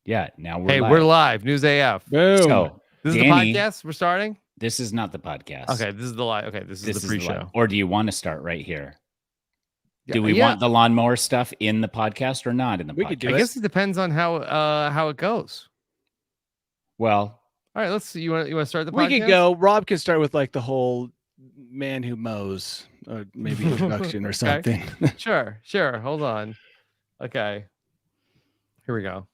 Yeah, now we're Hey, live. we're live. News AF. Boom. So, This Danny, is the podcast we're starting? this is not the podcast. Okay, this is the live. Okay, this is the pre-show. Or do you want to start right here? Yeah, Do we yeah. want the lawnmower stuff in the podcast or not in the We podcast? could do I it. guess it depends on how it goes. Well, All right, let's see. You want to start the We podcast? could go. Rob could start with like the whole man who mows, or maybe introduction or something. Sure. Hold on. Okay. Here we go.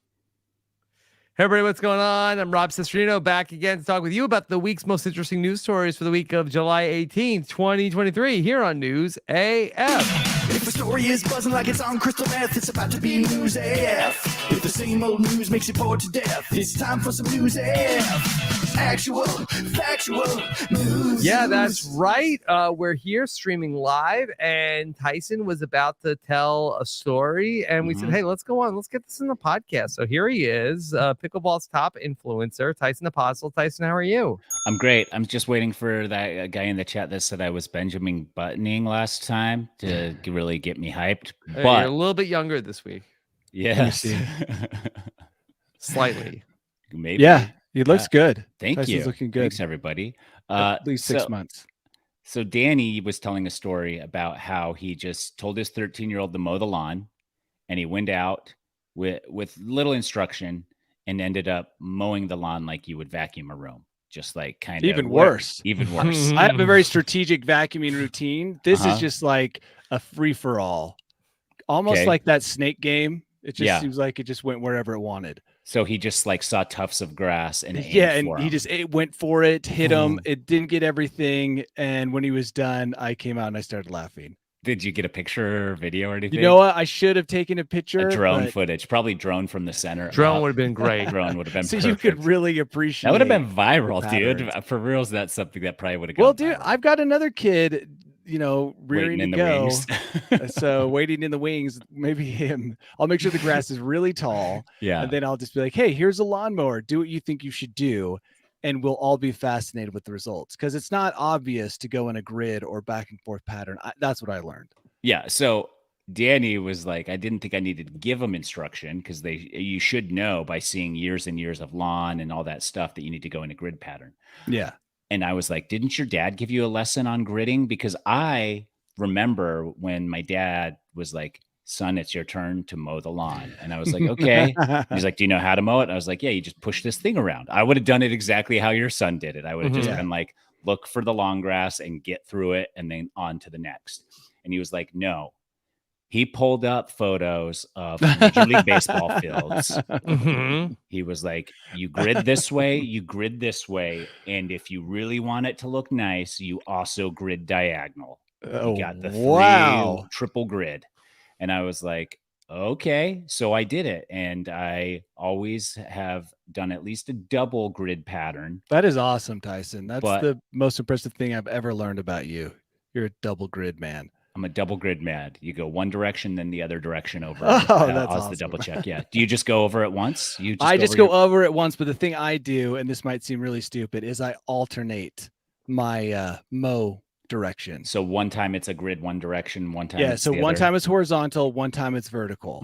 Hey, everybody, what's going on? I'm Rob Cesternino, back again to talk with you about the week's most interesting news stories for the week of July 18th, 2023, here on News AF. If the story is buzzing like it's on crystal meth, it's about to be News AF. If the same old news makes you bored to death, it's time for some News AF. Actual, factual news. Yeah, that's right. We're here streaming live, and Tyson was about to tell a story, and we said, hey, let's go on. Let's get this in the podcast. So here he is, pickleball's top influencer, Tyson Apostol. Tyson, how are you? I'm great. I'm just waiting for that guy in the chat that said I was Benjamin Buttoning last time to really get me hyped. But You're a little bit younger this week. Yes. Slightly. Maybe. Yeah, he looks good. Thank Tyson's you. looking good. Thanks, everybody. At least 6 months. So Danny was telling a story about how he just told his 13-year-old to mow the lawn, and he went out with little instruction and ended up mowing the lawn like you would vacuum a room. Just like kind of Even worse. Even worse. I have a very strategic vacuuming routine. This is just like a free-for-all. Almost like that snake game. It just seems like it just went wherever it wanted. So he just like saw tufts of grass and he went for it, hit him. It didn't get everything, and when he was done, I came out and I started laughing. Did you get a picture or video or anything? You know what? I should have taken a picture. Drone footage, probably drone from the center. Drone would have been great. Drone would have been so perfect. You could really appreciate. That would have been viral, dude. For reals, that's something that probably would have. Well, dude, I've got another kid, rearing to go. So waiting in the wings, maybe him. I'll make sure the grass is really tall. Yeah. And then I'll just be like, hey, here's a lawnmower. Do what you think you should do. And we'll all be fascinated with the results because it's not obvious to go in a grid or back and forth pattern. That's what I learned. Yeah. So Danny was like, I didn't think I needed to give them instruction because you should know by seeing years and years of lawn and all that stuff that you need to go in a grid pattern. Yeah. And I was like, didn't your dad give you a lesson on gridding? Because I remember when my dad was like, son, it's your turn to mow the lawn. And I was like, okay. He's like, do you know how to mow it? And I was like, yeah, you just push this thing around. I would have done it exactly how your son did it. I would have just been like, look for the long grass and get through it and then on to the next. And he was like, no. He pulled up photos of Major League Baseball fields. He was like, you grid this way, you grid this way. And if you really want it to look nice, you also grid diagonal. You got the triple grid. And I was like, okay. So I did it. And I always have done at least a double grid pattern. That is awesome, Tyson. That's the most impressive thing I've ever learned about you. You're a double grid man. I'm a double grid mad. You go one direction, then the other direction over. That's awesome. The double check. Yeah. Do you just go over it once? I just go over it once, but the thing I do, and this might seem really stupid, is I alternate my mow direction. So one time it's a grid, one direction, one time. So one time it's horizontal, one time it's vertical,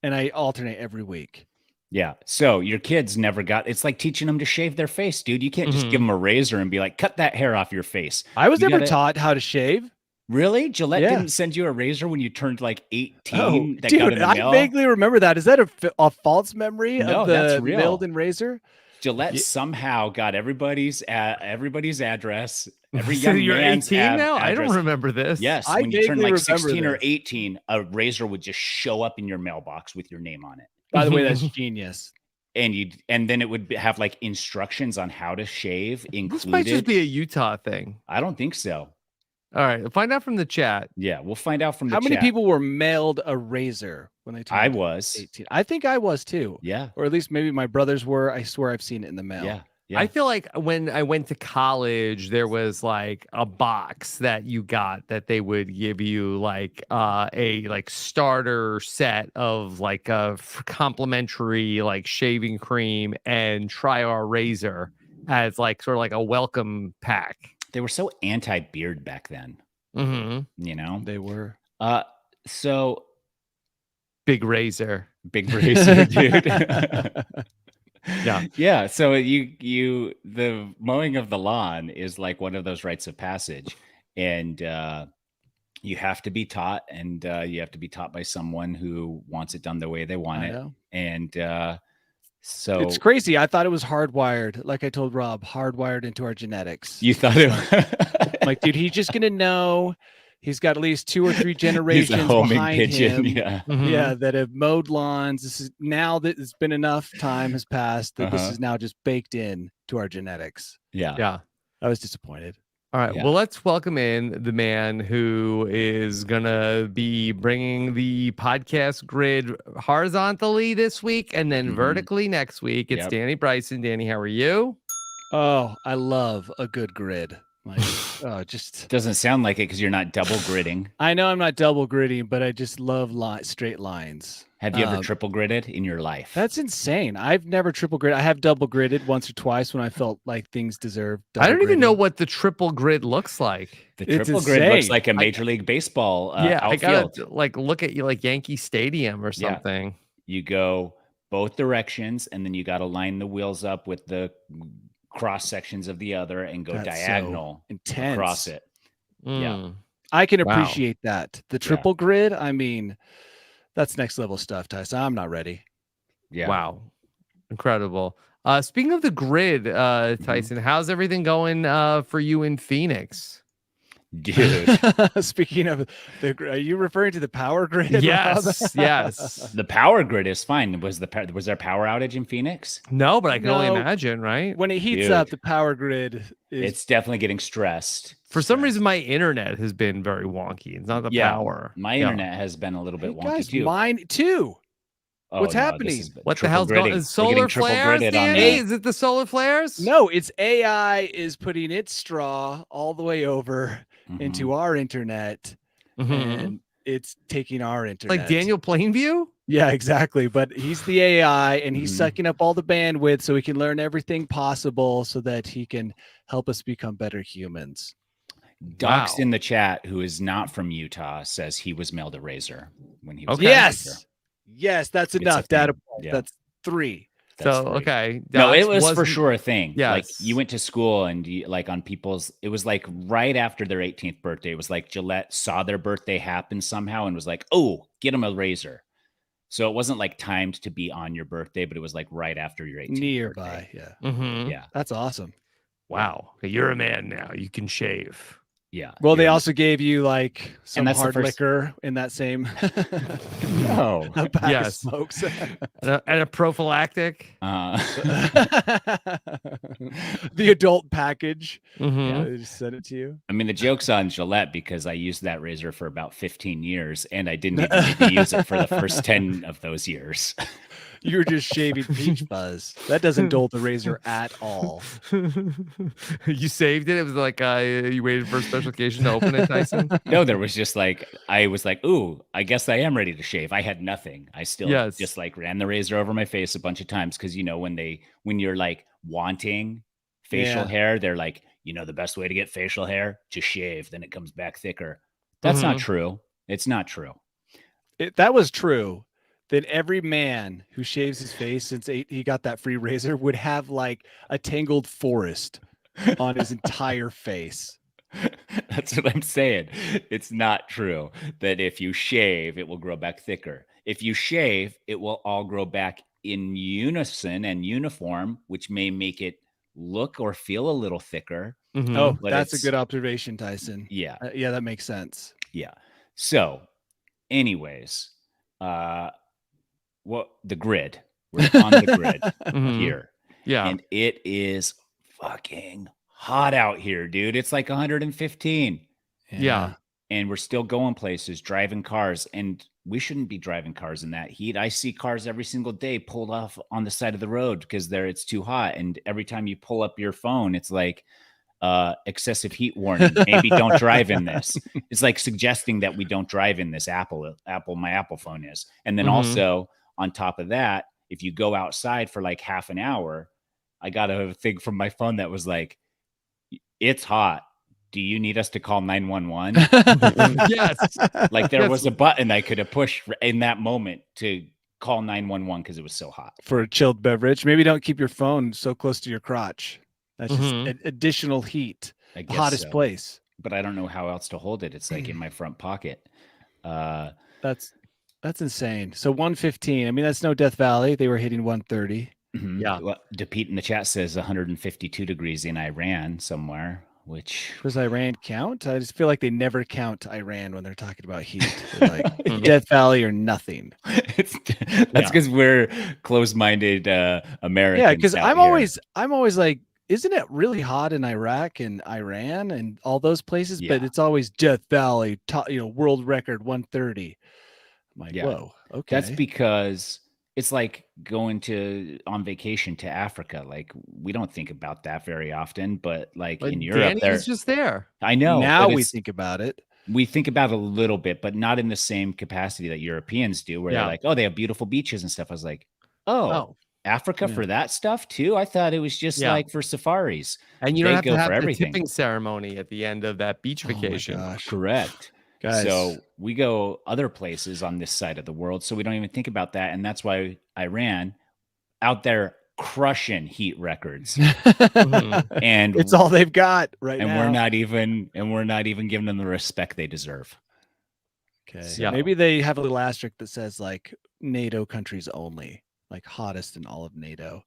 and I alternate every week. Yeah. So your kids never it's like teaching them to shave their face, dude. You can't just give them a razor and be like, cut that hair off your face. I was never taught how to shave. Really? Gillette didn't send you a razor when you turned like 18? Dude, got in the mail? I vaguely remember that. Is that a false memory of the mailed-in razor? Gillette somehow got everybody's address. Every so young you're man's 18 now? address. I don't remember this. Yes, when you turn like 16 or 18, a razor would just show up in your mailbox with your name on it. By the way, that's genius. And then it would have like instructions on how to shave included. This might just be a Utah thing. I don't think so. All right, find out from the chat. Yeah, we'll find out from the chat. How many people were mailed a razor when they turned 18? I think I was too. Yeah. Or at least maybe my brothers were. I swear I've seen it in the mail. Yeah. I feel like when I went to college, there was like a box that you got that they would give you like a like starter set of like a complimentary like shaving cream and try our razor as like sort of like a welcome pack. They were so anti-beard back then. You know? They were. So big razor. Big bracer, dude. Yeah. Yeah. So the mowing of the lawn is like one of those rites of passage. And you have to be taught, and you have to be taught by someone who wants it done the way they want I it. know. And so It's crazy. I thought it was hardwired. Like I told Rob, hardwired into our genetics. you thought it Like, dude, he's just gonna know. He's got at least 2 or 3 he's a generations homing behind pigeon. him. Yeah. Mhm. Yeah, that have mowed lawns. This is now that it's been enough time has passed that this Uh-huh. is now just baked in to our genetics. Yeah. Yeah. I was disappointed. All right. Yeah. Well, let's welcome in the man who is going to be bringing the podcast grid horizontally this week and then Mhm. vertically next week. It's Yep. Danny Bryson. Danny, how are you? Oh, I love a good grid. Like, just Doesn't sound like it because you're not double gridding. I know I'm not double gridding, but I just love straight lines. Have you ever triple gridded in your life? That's insane. I've never triple grid. I have double gridded once or twice when I felt like things deserved. I don't even know double what the triple grid looks like. the it's triple grid looks insane. like a Major League Baseball Yeah, I outfield. gotta like look at you like Yankee Stadium or Yeah. something. You go both directions, and then you got to line the wheels up with the cross sections of the other and go That's so diagonal intense. across it. Yeah. Mm. I can Wow. appreciate that. The triple grid, I mean, that's next level stuff, Tyson. I'm not ready. Yeah. Wow. Incredible. Speaking of the grid, Tyson, how's everything going for you in Phoenix? Dude. Speaking of are you referring to the power grid? Rob? Yes, yes. The power grid is fine. Was there power outage in Phoenix? No, but I can only No. imagine, right? When it heats Dude. up, the power grid is It's definitely getting stressed. For some reason, my internet has been very wonky. It's not the Yeah, power. My Yeah. internet has been a little bit Hey, wonky guys, too. mine too. Oh, what's no, this happening? is What the triple hell's going gridding. on? We're Solar getting triple flares, gridded on Danny? that. Is it the solar flares? No, it's AI is putting its straw all the way over Mhm. into our internet, Mhm. and it's taking our internet. Like Daniel Plainview? Yeah, exactly. But he's the AI, and he's Mhm. sucking up all the bandwidth so he can learn everything possible so that he can help us become better humans. Docs Wow. in the chat, who is not from Utah, says he was mailed a razor when he was. Okay. a Yes. teenager. Yes, that's It's a enough data thing. points. Yeah. That's 3. That's So, free. okay. No, it Docs was for wasn't- sure a thing. Like Yes. you went to school and you, like on people's, it was like right after their 18th birthday. It was like Gillette saw their birthday happen somehow and was like, oh, get them a razor. So it wasn't like timed to be on your birthday, but it was like right after your 18th Nearby. birthday. Yeah. Mhm. Yeah. That's awesome. Wow. Okay, you're a man now. You can shave. Yeah. Well, they You're- also gave you like some that's the hard first- liquor in that same No. a pack Yes. of smokes. And a prophylactic. The adult package. Mhm. They just sent it to you. I mean, the joke's on Gillette because I used that razor for about 15 years and I didn't even need to use it for the first 10 of those years. You were just shaving peach fuzz. That doesn't dull the razor at all. You saved it. It was like you waited for a special occasion to open it, Tyson. No, there was just like, I was like, ooh, I guess I am ready to shave. I had nothing. I still Yes. just like ran the razor over my face a bunch of times because, you know, when you're like wanting facial Yeah. hair, they're like, you know, the best way to get facial hair, to shave, then it comes back thicker. That's not Mhm. true. It's not true. That was true. That every man who shaves his face since he got that free razor would have like a tangled forest on his entire face. That's what I'm saying. It's not true that if you shave, it will grow back thicker. If you shave, it will all grow back in unison and uniform, which may make it look or feel a little thicker. Mhm. Oh, But that's a it's- good observation, Tyson. Yeah. Yeah, that makes sense. Yeah. So, anyways, the grid. We're on the grid Mhm. here. Yeah. And it is fucking hot out here, dude. It's like 115. Yeah. And we're still going places, driving cars. And we shouldn't be driving cars in that heat. I see cars every single day pulled off on the side of the road because it's too hot. And every time you pull up your phone, it's like excessive heat warning. Maybe don't drive in this. It's like suggesting that we don't drive in this my Apple phone is. And then Mhm. also on top of that, if you go outside for like half an hour, I got a thing from my phone that was like, it's hot. Do you need us to call 911? Yes. Like there Yes. was a button I could have pushed in that moment to call 911 because it was so hot. For a chilled beverage. Maybe don't keep your phone so close to your crotch. That's just additional heat. I The guess hottest so. place. But I don't know how else to hold it. It's like in my front pocket. That's insane. So 115. I mean, that's no Death Valley. They were hitting 130. Yeah. Well, DePete in the chat says 152 degrees in Iran somewhere, which Does Iran count? I just feel like they never count Iran when they're talking about heat. They're like Death Valley or nothing. that's because we're closed-minded Americans. Yeah, because out I'm always like, isn't it really hot in Iraq and Iran and all those places? But Yeah. it's always Death Valley, world record 130. I'm like, Yeah. whoa, okay. That's because it's like going on vacation to Africa. Like we don't think about that very often, but like in Europe, Danny is just there. I know. Now but we think about it. we think about it a little bit, but not in the same capacity that Europeans do, where they're like, oh, they have beautiful beaches and stuff. I was like, oh. Africa for that stuff too? I thought it was just like for safaris. And you don't have to have the everything. tipping ceremony at the end of that beach vacation. Correct. Guys. So we go other places on this side of the world, so we don't even think about that. And that's why Iran out there crushing heat records. And it's all they've got right and now. we're not even giving them the respect they deserve. Okay. So, maybe they have a little asterisk that says like NATO countries only. Like hottest in all of NATO.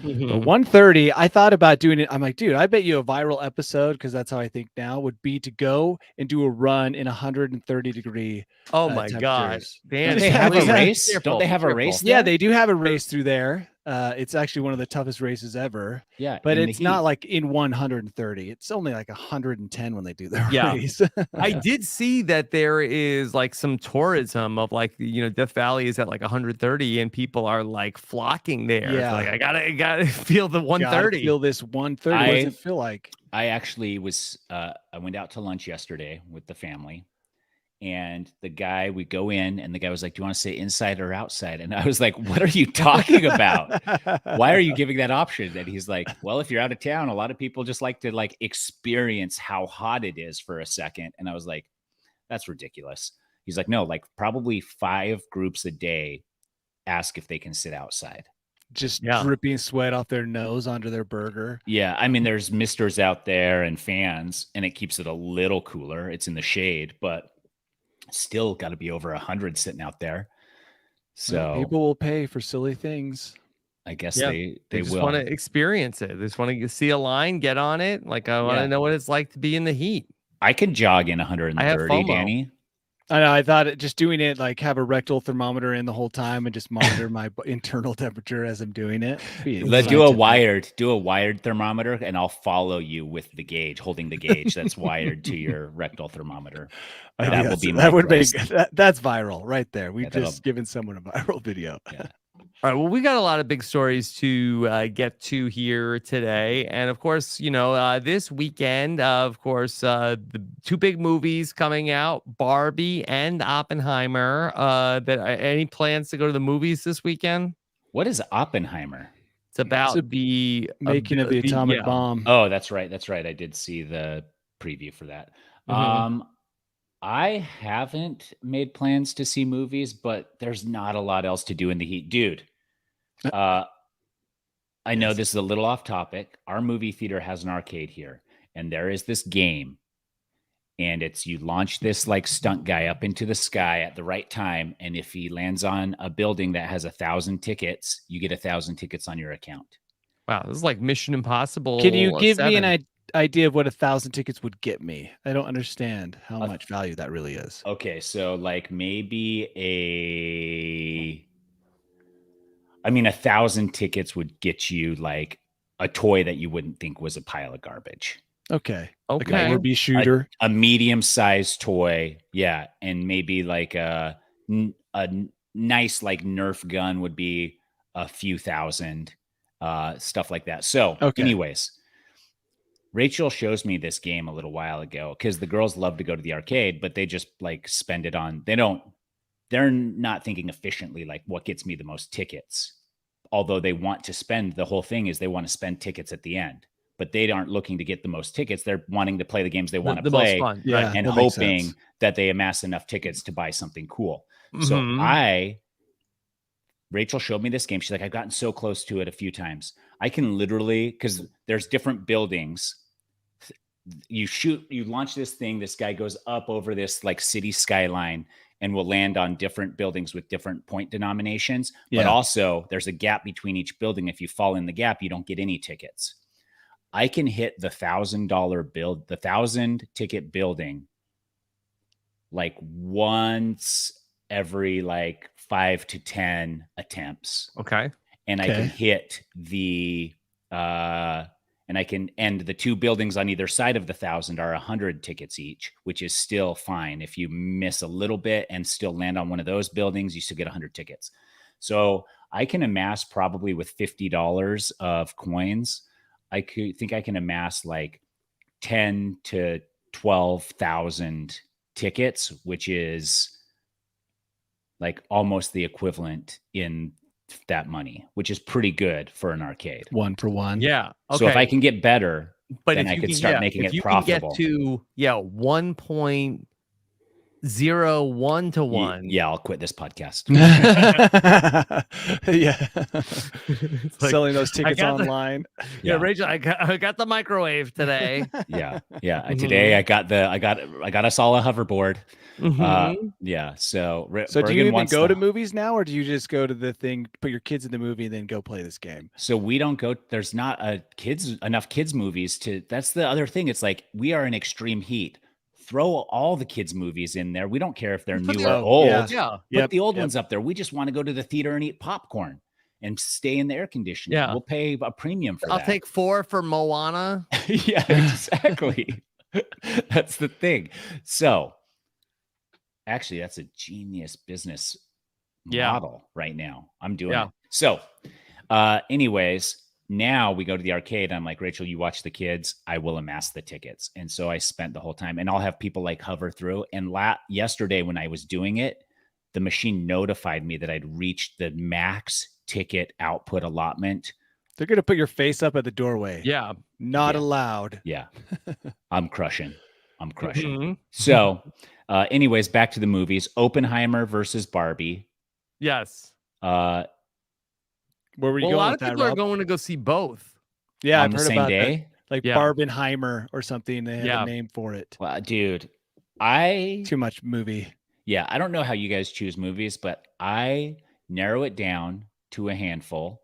But 130, I thought about doing it. I'm like, dude, I bet you a viral episode, because that's how I think now, would be to go and do a run in 130 degree. Oh my God. Don't they have a race? Don't they have a race? Yeah, they do have a race through there. It's actually one of the toughest races ever. Yeah. But it's not like in 130. It's only like 110 when they do their race. I did see that there is like some tourism of like, Death Valley is at like 130 and people are like flocking there. Yeah. It's like, I gotta feel the 130. Feel this 130. What does it feel like? I actually was, I went out to lunch yesterday with the family. And we go in and the guy was like, do you want to say inside or outside? And I was like, what are you talking about? Why are you giving that option? And he's like, well, if you're out of town, a lot of people just like to like experience how hot it is for a second. And I was like, that's ridiculous. He's like, no, like probably 5 groups a day ask if they can sit outside. Just dripping sweat off their nose onto their burger. Yeah. I mean, there's misters out there and fans, and it keeps it a little cooler. It's in the shade, but still got to be over 100 sitting out there. So people will pay for silly things. I guess they just will want to experience it. They just want to see a line, get on it. Like I want to know what it's like to be in the heat. I can jog in 130, Danny. I know. I thought just doing it, like have a rectal thermometer in the whole time and just monitor my internal temperature as I'm doing it. Let's do a wired thermometer, and I'll follow you with the gauge, holding the gauge that's wired to your rectal thermometer. That will be that's viral right there. We've just given someone a viral video. Yeah. All right. Well, we got a lot of big stories to get to here today. And of course, this weekend, the 2 big movies coming out, Barbie and Oppenheimer. Any plans to go to the movies this weekend? What is Oppenheimer? It's about the making of the atomic bomb. Oh, that's right. That's right. I did see the preview for that. I haven't made plans to see movies, but there's not a lot else to do in the heat. Dude, I know this is a little off topic. Our movie theater has an arcade here, and there is this game, and it's you launch this like stunt guy up into the sky at the right time, and if he lands on a building that has 1,000 tickets, you get 1,000 tickets on your account. Wow, this is like Mission Impossible. Can you give me an idea of what 1,000 tickets would get me? I don't understand how much value that really is. Okay, so like maybe 1,000 tickets would get you like a toy that you wouldn't think was a pile of garbage. Okay. Like a Barbie shooter, a medium-sized toy, yeah, and maybe like a nice like Nerf gun would be a few thousand, stuff like that. So, anyways. Rachel shows me this game a little while ago because the girls love to go to the arcade, but they just like spend it on, they're not thinking efficiently, like what gets me the most tickets. Although they want to spend, the whole thing is they want to spend tickets at the end, but they aren't looking to get the most tickets. They're wanting to play the games they want to play and hoping that they amass enough tickets to buy something cool. So I Rachel showed me this game. She's like, I've gotten so close to it a few times. I can literally, because there's different buildings. You launch this thing. This guy goes up over this like city skyline and will land on different buildings with different point denominations. But also there's a gap between each building. If you fall in the gap, you don't get any tickets. I can hit the $1,000 ticket building like once every like 5 to 10 attempts. Okay. And I can hit and the two buildings on either side of the 1,000 are 100 tickets each, which is still fine. If you miss a little bit and still land on one of those buildings, you still get 100 tickets. So I can amass probably with $50 of coins. I think I can amass like 10 to 12,000 tickets, which is like almost the equivalent in that money, which is pretty good for an arcade. 1 for 1. Yeah. Okay. So if I can get better, but then I could start making it profitable. If you can get to 1.01 to 1. Yeah, I'll quit this podcast. Yeah. Like, Selling those tickets online. Rachel, I got the microwave today. Yeah. Today I got us all a hoverboard. So do you even go to movies now, or do you just go to the thing, put your kids in the movie, and then go play this game? So we don't go. There's not enough kids movies to. That's the other thing. It's like we are in extreme heat. Throw all the kids movies in there. We don't care if they're new or old. Put the old ones up there. We just want to go to the theater and eat popcorn and stay in the air conditioning. We'll pay a premium for that. I'll take 4 for Moana. Yeah, exactly. That's the thing. So actually, that's a genius business model right now. I'm doing it. So anyways, now we go to the arcade. I'm like, Rachel, you watch the kids. I will amass the tickets. And so I spent the whole time, and I'll have people like hover through. And yesterday when I was doing it, the machine notified me that I'd reached the max ticket output allotment. They're going to put your face up at the doorway. Yeah. Not allowed. Yeah. I'm crushing. So anyways, back to the movies. Oppenheimer versus Barbie. Yes. Where were you going? A lot of people are going to go see both. Yeah, on I've the heard same about day. that. Like Barbenheimer or something. They have a name for it. Well, dude, too much movie. Yeah, I don't know how you guys choose movies, but I narrow it down to a handful,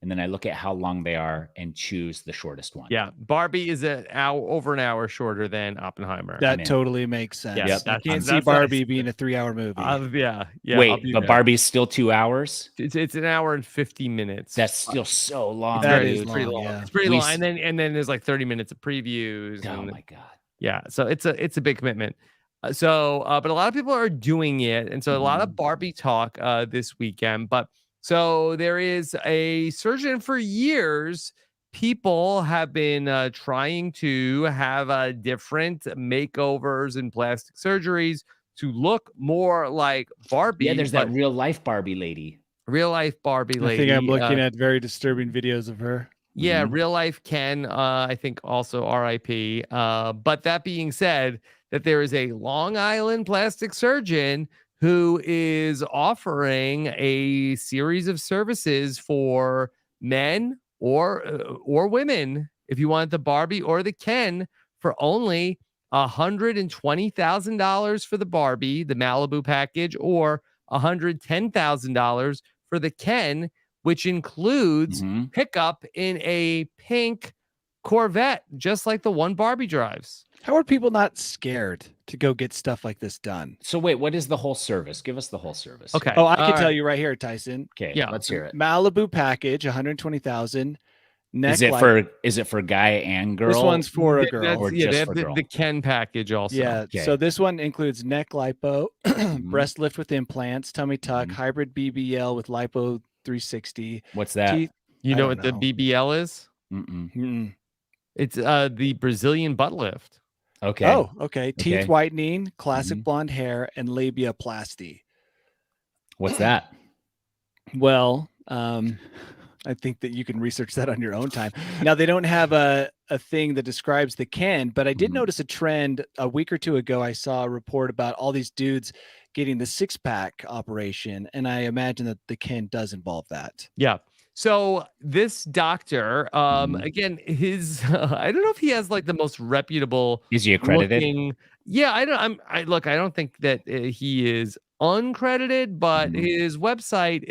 and then I look at how long they are and choose the shortest one. Yeah, Barbie is over an hour shorter than Oppenheimer. That totally makes sense. Yes, I can't see Barbie being a 3-hour movie. Yeah. Wait, but Barbie's still 2 hours? It's an hour and 50 minutes. That's still so long. That is pretty long. Yeah. It's pretty long. And then there's like 30 minutes of previews. Oh my God. Yeah. So it's a big commitment. But a lot of people are doing it. And so a lot of Barbie talk this weekend. But so there is a surgeon for years. People have been trying to have different makeovers and plastic surgeries to look more like Barbie. Yeah, there's that real life Barbie lady. Real life Barbie lady. I think I'm looking at very disturbing videos of her. Yeah, real life Ken, I think also RIP. But that being said, that there is a Long Island plastic surgeon who is offering a series of services for men or women, if you want the Barbie or the Ken, for only $120,000 for the Barbie, the Malibu package, or $110,000 for the Ken, which includes pickup in a pink Corvette, just like the one Barbie drives. How are people not scared to go get stuff like this done? So wait, what is the whole service? Give us the whole service. Okay. Oh, I can tell you right here, Tyson. Okay. Yeah. Let's hear it. Malibu package, $120,000. Is it for guy and girl? This one's for a girl. Or they just have for girl? the Ken package also. Yeah. Okay. So this one includes neck lipo, breast lift with implants, tummy tuck, hybrid BBL with lipo 360. What's that? Teeth. You know what the BBL is? It's the Brazilian butt lift. Okay. Oh, okay. Teeth whitening, classic blonde hair, and labiaplasty. What's that? Well, I think that you can research that on your own time. Now, they don't have a thing that describes the Ken, but I did notice a trend a week or two ago. I saw a report about all these dudes getting the 6-pack operation, and I imagine that the Ken does involve that. Yeah. So this doctor, again, his I don't know if he has like the most reputable. Is he accredited? Yeah, I don't. I don't think that he is uncredited, but his website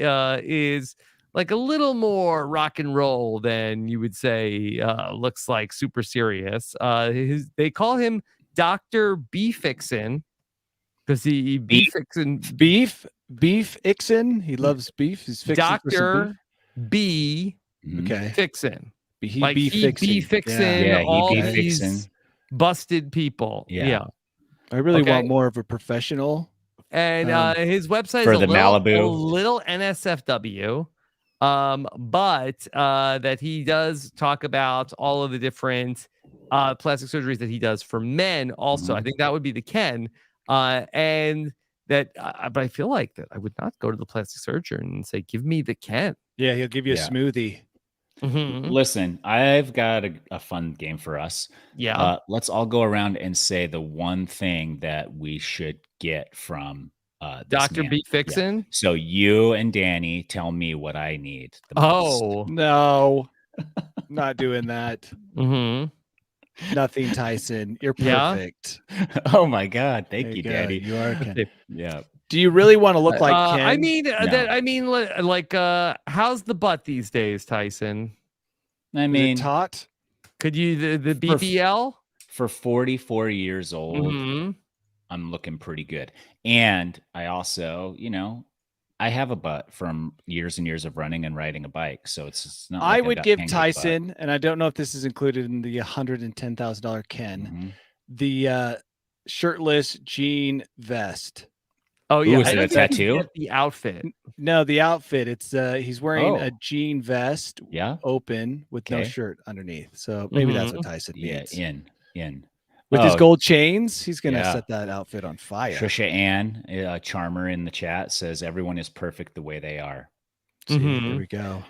is like a little more rock and roll than you would say. Looks like super serious. They call him Dr. B Fixin because he beef fixin Beef Ixon. He loves beef. He's fixing for some Dr. B Okay. Fixin. He Like be he be fixing Yeah, he all be these fixing. busted people. Yeah. I really Okay. want more of a professional. And his website for is the Malibu. a little NSFW. But that he does talk about all of the different plastic surgeries that he does for men also. I think that would be the Ken. And that but I feel like that I would not go to the plastic surgeon and say, give me the Ken. Yeah, he'll give you a smoothie. Listen, I've got a fun game for us. Yeah. Let's all go around and say the one thing that we should get from this Dr. man. B Fixin. Yeah. So you and Danny tell me what I need the most. Oh No, not doing that. Nothing, Tyson. You're Yeah? perfect. Oh my God. There Thank you, go. Daddy. You are Ken. Yeah. Do you really want to look like Ken? I mean, No. like, how's the butt these days, Tyson? I Is mean, it taut? Could you the BBL? for 44 years old, I'm looking pretty good. And I also, I have a butt from years and years of running and riding a bike. So it's not like I I've would got give pancake Tyson, and I don't know if this is included in the $110,000 Ken, the shirtless jean vest. Oh yeah, Ooh, is I it don't a think you tattoo? get the outfit. No, the outfit. It's he's wearing a Oh. jean vest, Yeah. open with no Okay. shirt underneath. So maybe that's what Tyson Yeah. needs. In. With his gold chains, he's gonna Yeah. set that outfit on fire. Trisha Ann, Charmer in the chat says everyone is perfect the way they are. See, there we go.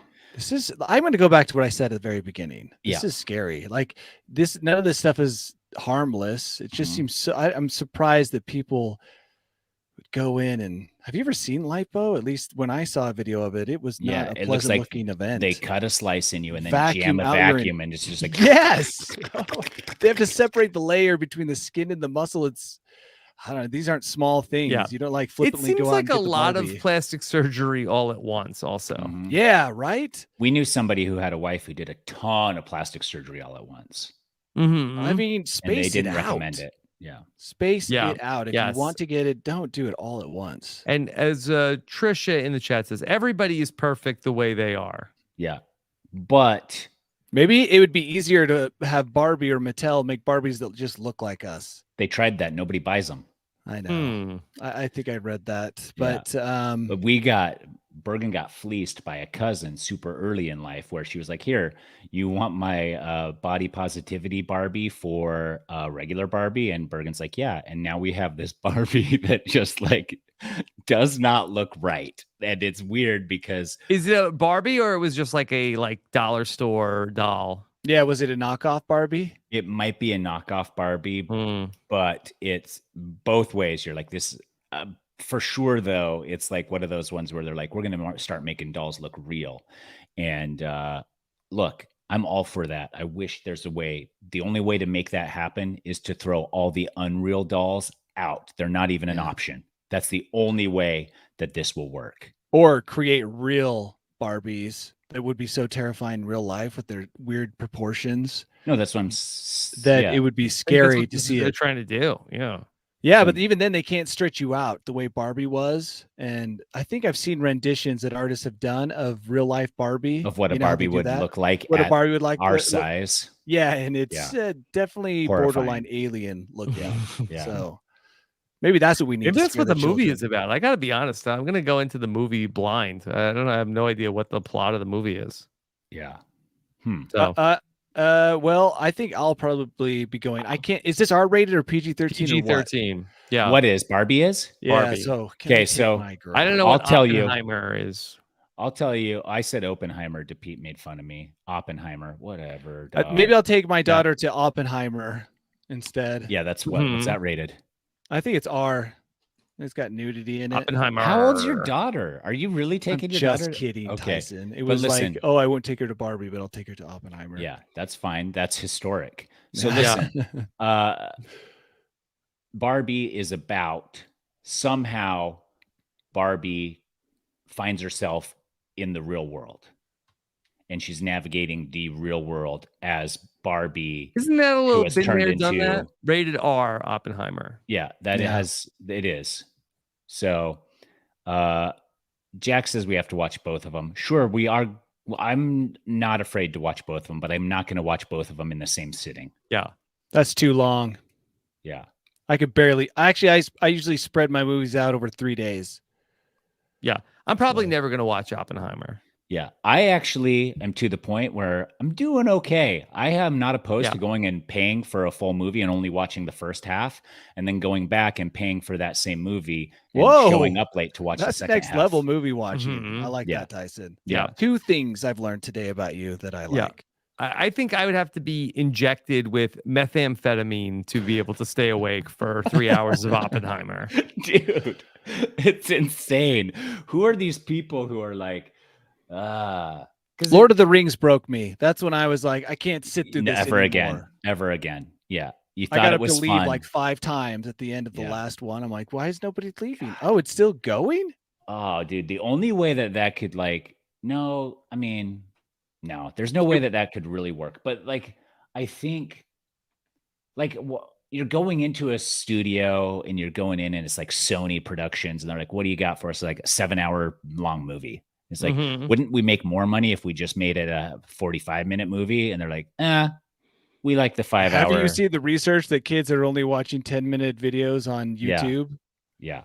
I'm going to go back to what I said at the very beginning. This is scary. Like none of this stuff is harmless. It just seems so. I'm surprised that people would go in and have you ever seen lipo? At least when I saw a video of it, it was not a it looks pleasant like looking event. they cut a slice in you and then Vacuum jam a out your vacuum and it's just like yes. They have to separate the layer between the skin and the muscle. I don't know. These aren't small things. Yeah. You don't like It flippantly seems go out like and a get the lot Barbie. of plastic surgery all at once. Also, Yeah, right. We knew somebody who had a wife who did a ton of plastic surgery all at once. I mean, And space they didn't it recommend out. it. Yeah. Space Yeah. it out. If Yes. you want to get it, don't do it all at once. And as Trisha in the chat says, everybody is perfect the way they are. Yeah. But Maybe it would be easier to have Barbie or Mattel make Barbies that just look like us. they tried that. Nobody buys them. I know. I think I read that, but But Bergen got fleeced by a cousin super early in life where she was like, here, you want my body positivity Barbie for regular Barbie? And Bergen's like, yeah. And now we have this Barbie that just like does not look right. And it's weird because Is it a Barbie or it was just like a dollar store doll? yeah, was it a knockoff Barbie? it might be a knockoff Barbie, but it's both ways. You're like this for sure, though. It's like one of those ones where they're like, we're going to start making dolls look real. And look, I'm all for that. I wish there's a way. The only way to make that happen is to throw all the Unreal dolls out. They're not even an option. That's the only way that this will work. Or create real Barbies that would be so terrifying in real life with their weird proportions. No, that's what I'm. It would be scary to see. They're trying to do. Yeah. Yeah, but even then they can't stretch you out the way Barbie was. And I think I've seen renditions that artists have done of real life Barbie. Of what a Barbie would look like. What a Barbie would like. Our size. Yeah, and it's definitely horrifying. borderline alien looking. Yeah. So maybe that's what we need. Maybe to that's scare what the movie children. is about. I got to be honest. I'm going to go into the movie blind. I have no idea what the plot of the movie is. Yeah. So. Well, I think I'll probably be going. I can't. Is this R-rated or PG-13? PG-13. Yeah. What is Barbie is? Yeah. Barbie. So okay. So I don't know I'll what tell you. Oppenheimer is. I'll tell you. I said Oppenheimer. DePete made fun of me. Oppenheimer. Whatever. Maybe I'll take my daughter to Oppenheimer instead. Yeah. That's what. What's that rated? I think it's R. It's got nudity in it. Oppenheimer. How old's your daughter? Are you really I'm taking your just daughter? kidding, Okay. Tyson. It But was listen, like, oh, I won't take her to Barbie, but I'll take her to Oppenheimer. yeah, that's fine. That's historic. So Yeah. listen, Barbie is about somehow Barbie finds herself in the real world, and she's navigating the real world as Barbie. Isn't that a who little has been turned there, done that? into Rated R Oppenheimer. yeah, that Yeah. it is. So Jack says we have to watch both of them. Sure, we are. I'm not afraid to watch both of them, but I'm not going to watch both of them in the same sitting. Yeah. That's too long. Yeah. I could barely. Actually, I usually spread my movies out over 3 days. Yeah. I'm probably So- never going to watch Oppenheimer. Yeah, I actually am to the point where I'm doing okay. I am not opposed Yeah. to going and paying for a full movie and only watching the first half, and then going back and paying for that same movie and Whoa, showing up late to watch the That's second next half. level movie watching. Mhm. I like Yeah. that, Tyson. Yeah. 2 things I've learned today about you that I Yeah. like. I think I would have to be injected with methamphetamine to be able to stay awake for 3 hours of Oppenheimer. Dude, it's insane. Who are these people who are like, because Lord of the Rings broke me. That's when I was like, I can't sit through this ever anymore. again. Yeah, you I thought got it up to was leave fun. like 5 times at the end of the Yeah. last one. I'm like, why is nobody leaving? Oh, it's still going? Oh, dude, the only way that could like, no, I mean, no, there's no way that could really work. But like, I think, like, you're going into a studio and you're going in and it's like Sony Productions and they're like, what do you got for us? Like a 7-hour long movie. It's like, Mhm. wouldn't we make more money if we just made it a 45-minute movie? And they're like, we like the 5 Have hour. you seen the research that kids are only watching 10-minute videos on Yeah. YouTube? Yeah.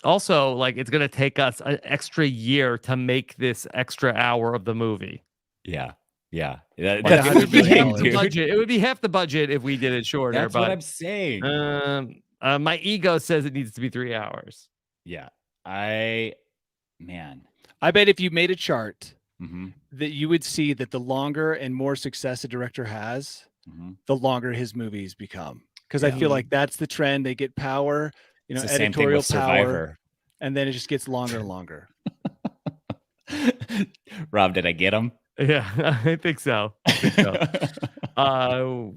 Also, like, it's going to take us an extra year to make this extra hour of the movie. Yeah. Yeah. Like That's It the would be half thing, the dude. budget. It would be half the budget if we did it shorter. That's but what I'm saying. my ego says it needs to be 3 hours. Yeah. Man. I bet if you made a chart Mm-hmm. that you would see that the longer and more success a director has, Mm-hmm. the longer his movies become. Because I Yeah. feel like that's the trend. They get power, It's the same thing editorial with power, Survivor. and then it just gets longer and longer. Rob, did I get him? Yeah, I think so. I'm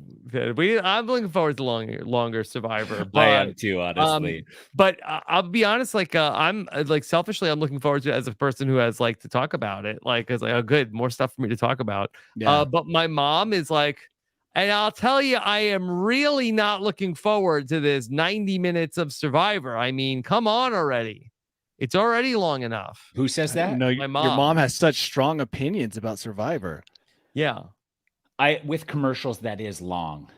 looking forward to longer Survivor. But, I am too, honestly. But I'll be honest, like I'm like selfishly, I'm looking forward to it as a person who has like to talk about it. Like, it's like, oh, good, more stuff for me to talk about. Yeah. But my mom is like, and I'll tell you, I am really not looking forward to this 90 minutes of Survivor. I mean, come on already. It's already long enough. Who says that? No, My your mom. mom has such strong opinions about Survivor. Yeah. With commercials, that is long.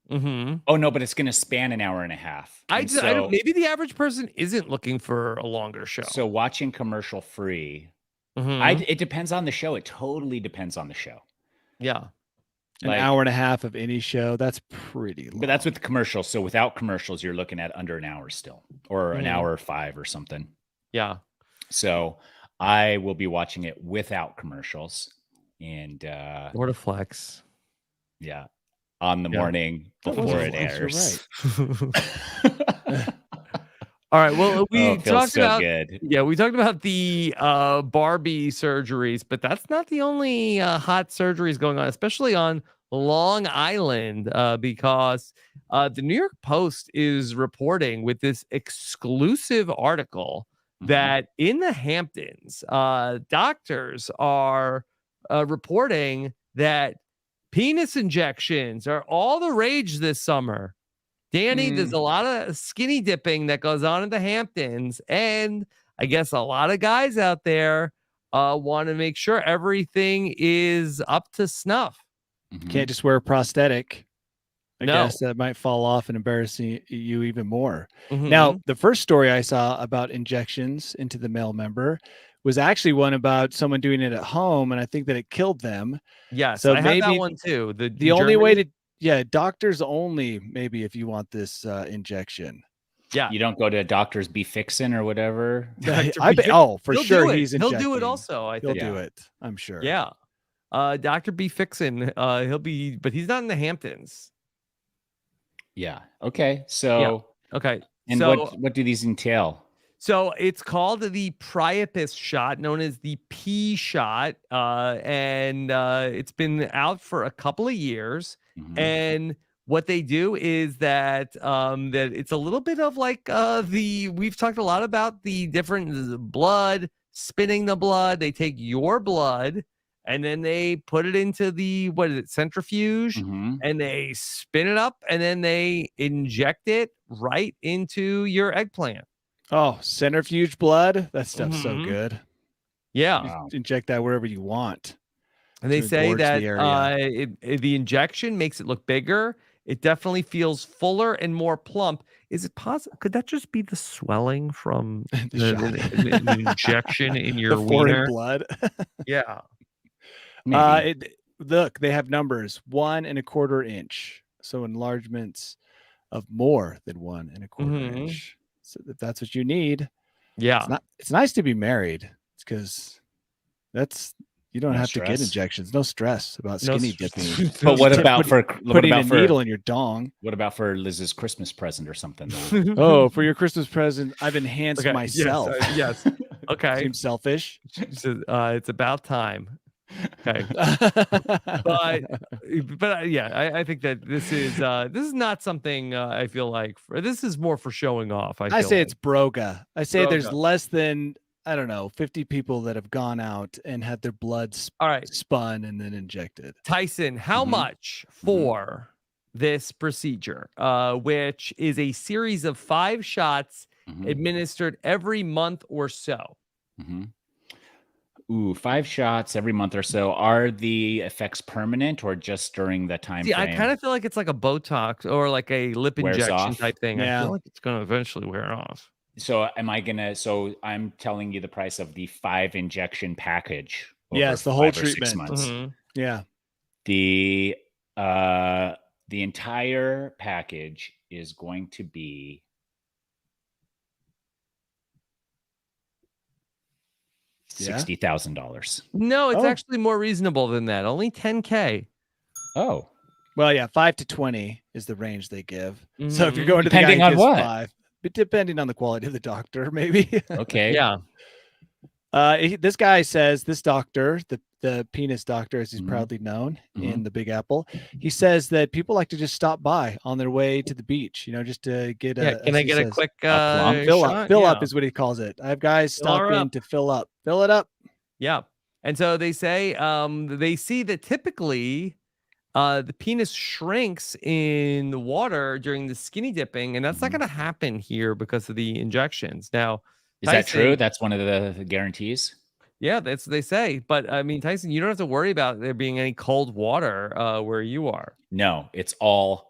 Mm-hmm. Oh no, but it's going to span an hour and a half. I And don't, maybe the average person isn't looking for a longer show. So watching commercial free, Mhm. it depends on the show. It totally depends on the show. Yeah. An Like- hour and a half of any show, that's pretty long. But that's with the commercials. So without commercials, you're looking at under an hour still, or an Mhm. hour 5 or something. Yeah. So I will be watching it without commercials, and What a flex. yeah, on the Yeah. morning That was before a it flex, you're airs. All right. Well, we Oh, it feels talked so about good. yeah, we talked about the Barbie surgeries, but that's not the only hot surgeries going on, especially on Long Island, because the New York Post is reporting with this exclusive article Mhm. that in the Hamptons, doctors are reporting that penis injections are all the rage this summer. Danny, there's a lot of skinny dipping that goes on in the Hamptons, and I guess a lot of guys out there want to make sure everything is up to snuff. Mhm. Can't just wear a prosthetic. I No. guess that might fall off and embarrass you even more. Mhm. Now, the first story I saw about injections into the male member was actually one about someone doing it at home, and I think that it killed them. Yes, so I have that maybe one too. The only way to, doctors only, maybe if you want this injection. yeah, You don't go to doctors be fixing or whatever. I bet. Oh, for he'll sure, do it. he's He'll injecting. do it also. I He'll think. do it. I'm sure. Yeah. Dr. B Fixin, he'll be, but he's not in the Hamptons. Yeah. Okay. So Okay. And what do these entail? So it's called the Priapus shot, known as the P shot, and it's been out for a couple of years. Mhm. And what they do is that that it's a little bit of like we've talked a lot about the different blood, spinning the blood. They take your blood and then they put it into the centrifuge, Mhm. and they spin it up, and then they inject it right into your eggplant. Oh, centrifuge blood. That stuff's so Mhm. good. Yeah. You Wow. inject that wherever you want. And they to say engorge that the area. the injection makes it look bigger. It definitely feels fuller and more plump. Is it possible? Could that just be the swelling from the injection in your the foreign wiener? blood. Yeah. Maybe. Look, they have numbers 1 1/4 inch. So enlargements of more than 1 1/4 Mhm. inch. So if that's what you need, Yeah. it's nice to be married. It's because you don't No have to get stress. injections. No stress about No skinny stress. dipping. But what Tip about putting a needle in your dong? what about for Liz's Christmas present or something? Though? Oh, for your Christmas present, I've enhanced Okay, myself. Yes. Okay. Seems selfish. So, it's about time. Okay. But yeah, I think that this is not something I feel like this is more for showing off. I feel say like. it's broga. I say there's Broga. less than, I don't know, 50 people that have gone out and had their blood All right, spun and then injected. Tyson, how Mhm. much for this procedure, which is a series of 5 shots Mhm. administered every month or so? Mhm. Ooh, 5 shots every month or so. Are the effects permanent or just during the time See, I frame? kind of feel like it's like a Botox or like a lip Wears injection off? type thing. I Yeah. feel like it's going to eventually wear off. So I'm telling you the price of the 5 injection package over Yes, the whole 5 or 6 treatment. months. Mhm. Yeah. The entire package is going to be $60,000. No, it's Oh. actually more reasonable than that. Only 10K. Oh, Well, yeah, 5 to 20 is the range they give. So if you're Mhm. going to the guy Depending who on gives what? 5, but depending on the quality of the doctor, maybe. okay. Yeah. This guy says, this doctor, the penis doctor, as he's Mhm. proudly known Mhm. in the Big Apple, he says that people like to just stop by on their way to the beach, just to get Yeah. Can I get a quick plump fill shot? up? Fill Yeah. up is what he calls it. I have guys Fill her stop in up. to fill up. Fill it up. Yeah. And so they say they see that typically the penis shrinks in the water during the skinny dipping, and that's not Mhm. going to happen here because of the injections. Now, Is that true? Tyson, That's one of the guarantees? yeah, that's what they say. But I mean, Tyson, you don't have to worry about there being any cold water where you are. No, it's all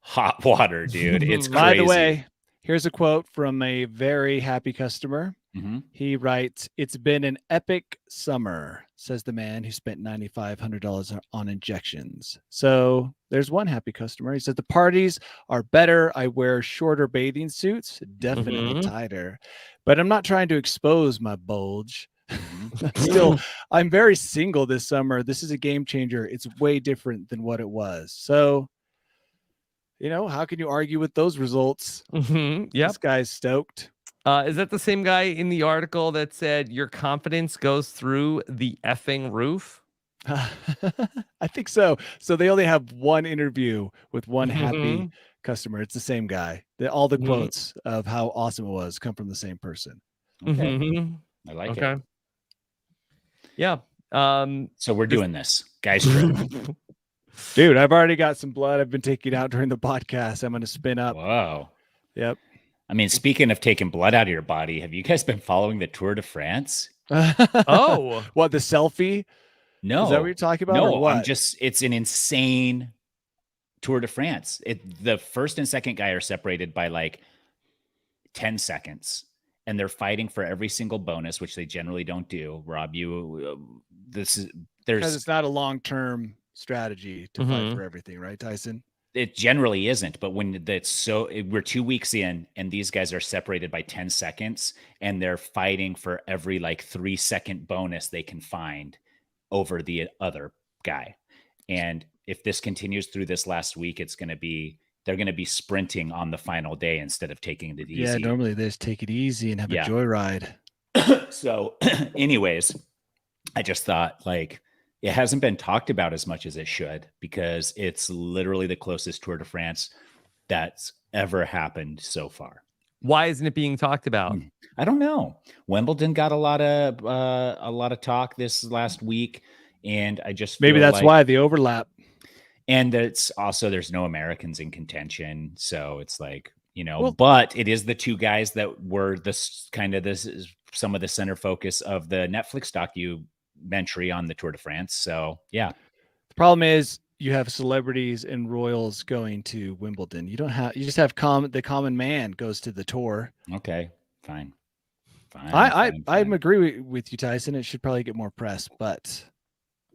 hot water, dude. It's crazy. By the way, here's a quote from a very happy customer. Mhm. He writes, "It's been an epic summer," says the man who spent $9,500 on injections. So there's one happy customer. He said, "The parties are better. I wear shorter bathing suits, definitely Mhm. tighter, but I'm not trying to expose my bulge." Mhm. I'm very single this summer. This is a game changer. It's way different than what it was. So, how can you argue with those results? Yep. This guy's stoked. Is that the same guy in the article that said your confidence goes through the effing roof? I think so. So they only have one interview with one happy Mhm. customer. It's the same guy. All the Mhm. quotes of how awesome it was come from the same person. Okay. Mhm. I like Okay. it. Yeah. So we're doing this. Guys trip. Dude, I've already got some blood I've been taking out during the podcast. I'm going to spin up. Whoa. Yep. I mean, speaking of taking blood out of your body, have you guys been following the Tour de France? Oh. What, the selfie? No. Is that what you're talking about? No, or what? it's an insane Tour de France. The first and second guy are separated by like 10 seconds, and they're fighting for every single bonus, which they generally don't do. Rob, because there's it's not a long-term strategy to fight for everything, right, Tyson? it generally isn't, but when we're 2 weeks in and these guys are separated by 10 seconds and they're fighting for every like 3-second bonus they can find over the other guy. And if this continues through this last week, it's going to be they're going to be sprinting on the final day instead of taking it easy. Yeah, normally they just take it easy and have a joyride. So anyways, I just thought like it hasn't been talked about as much as it should because it's literally the closest Tour de France that's ever happened so far. Why isn't it being talked about? I don't know. Wimbledon got a lot of talk this last week, and I just maybe that's why the overlap. And it's also there's no Americans in contention, so it's like but it is the two guys that were this is some of the center focus of the Netflix documentary on the Tour de France. So yeah, the problem is you have celebrities and royals going to Wimbledon. You just have the common man goes to the tour. Okay, fine. I agree with you, Tyson. It should probably get more press, but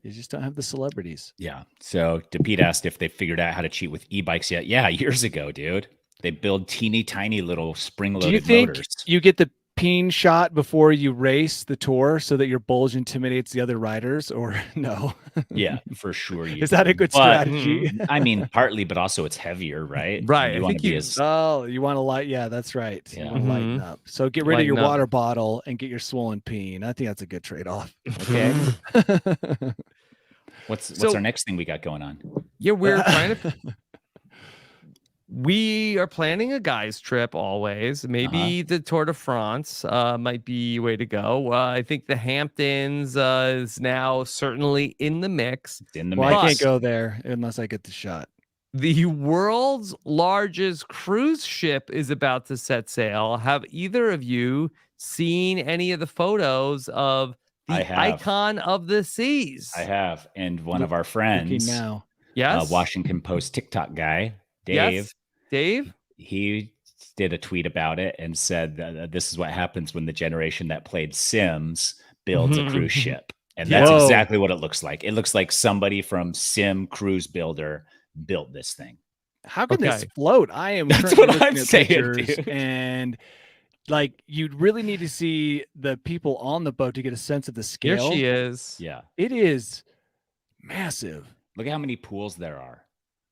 you just don't have the celebrities. Yeah. So DePete asked if they figured out how to cheat with e-bikes yet. Yeah, years ago, dude. They build teeny tiny little spring-loaded motors. Do you think you get the peen shot before you race the tour so that your bulge intimidates the other riders, or no? Yeah, for sure. Is that a good strategy? I mean, partly, but also it's heavier, right? Right. You want to you want to light. Yeah, that's right. Yeah. You want to lighten up. So get rid of your water bottle and get your swollen peen. I think that's a good trade-off. Okay. What's our next thing we got going on? Yeah, we're trying to. We are planning a guys trip always. Maybe the Tour de France might be a way to go. I think the Hamptons is now certainly in the mix. I can't go there unless I get the shot. The world's largest cruise ship is about to set sail. Have either of you seen any of the photos of the icon of the seas? I have. And one of our friends, now. Yes. Washington Post TikTok guy, Dave. Yes. Dave? He did a tweet about it and said that this is what happens when the generation that played Sims builds a cruise ship. And that's exactly what it looks like. It looks like somebody from Sim Cruise Builder built this thing. How can this float? I am That's what I'm saying, dude. And like you really need to see the people on the boat to get a sense of the scale. Here she is. Yeah. It is massive. Look at how many pools there are.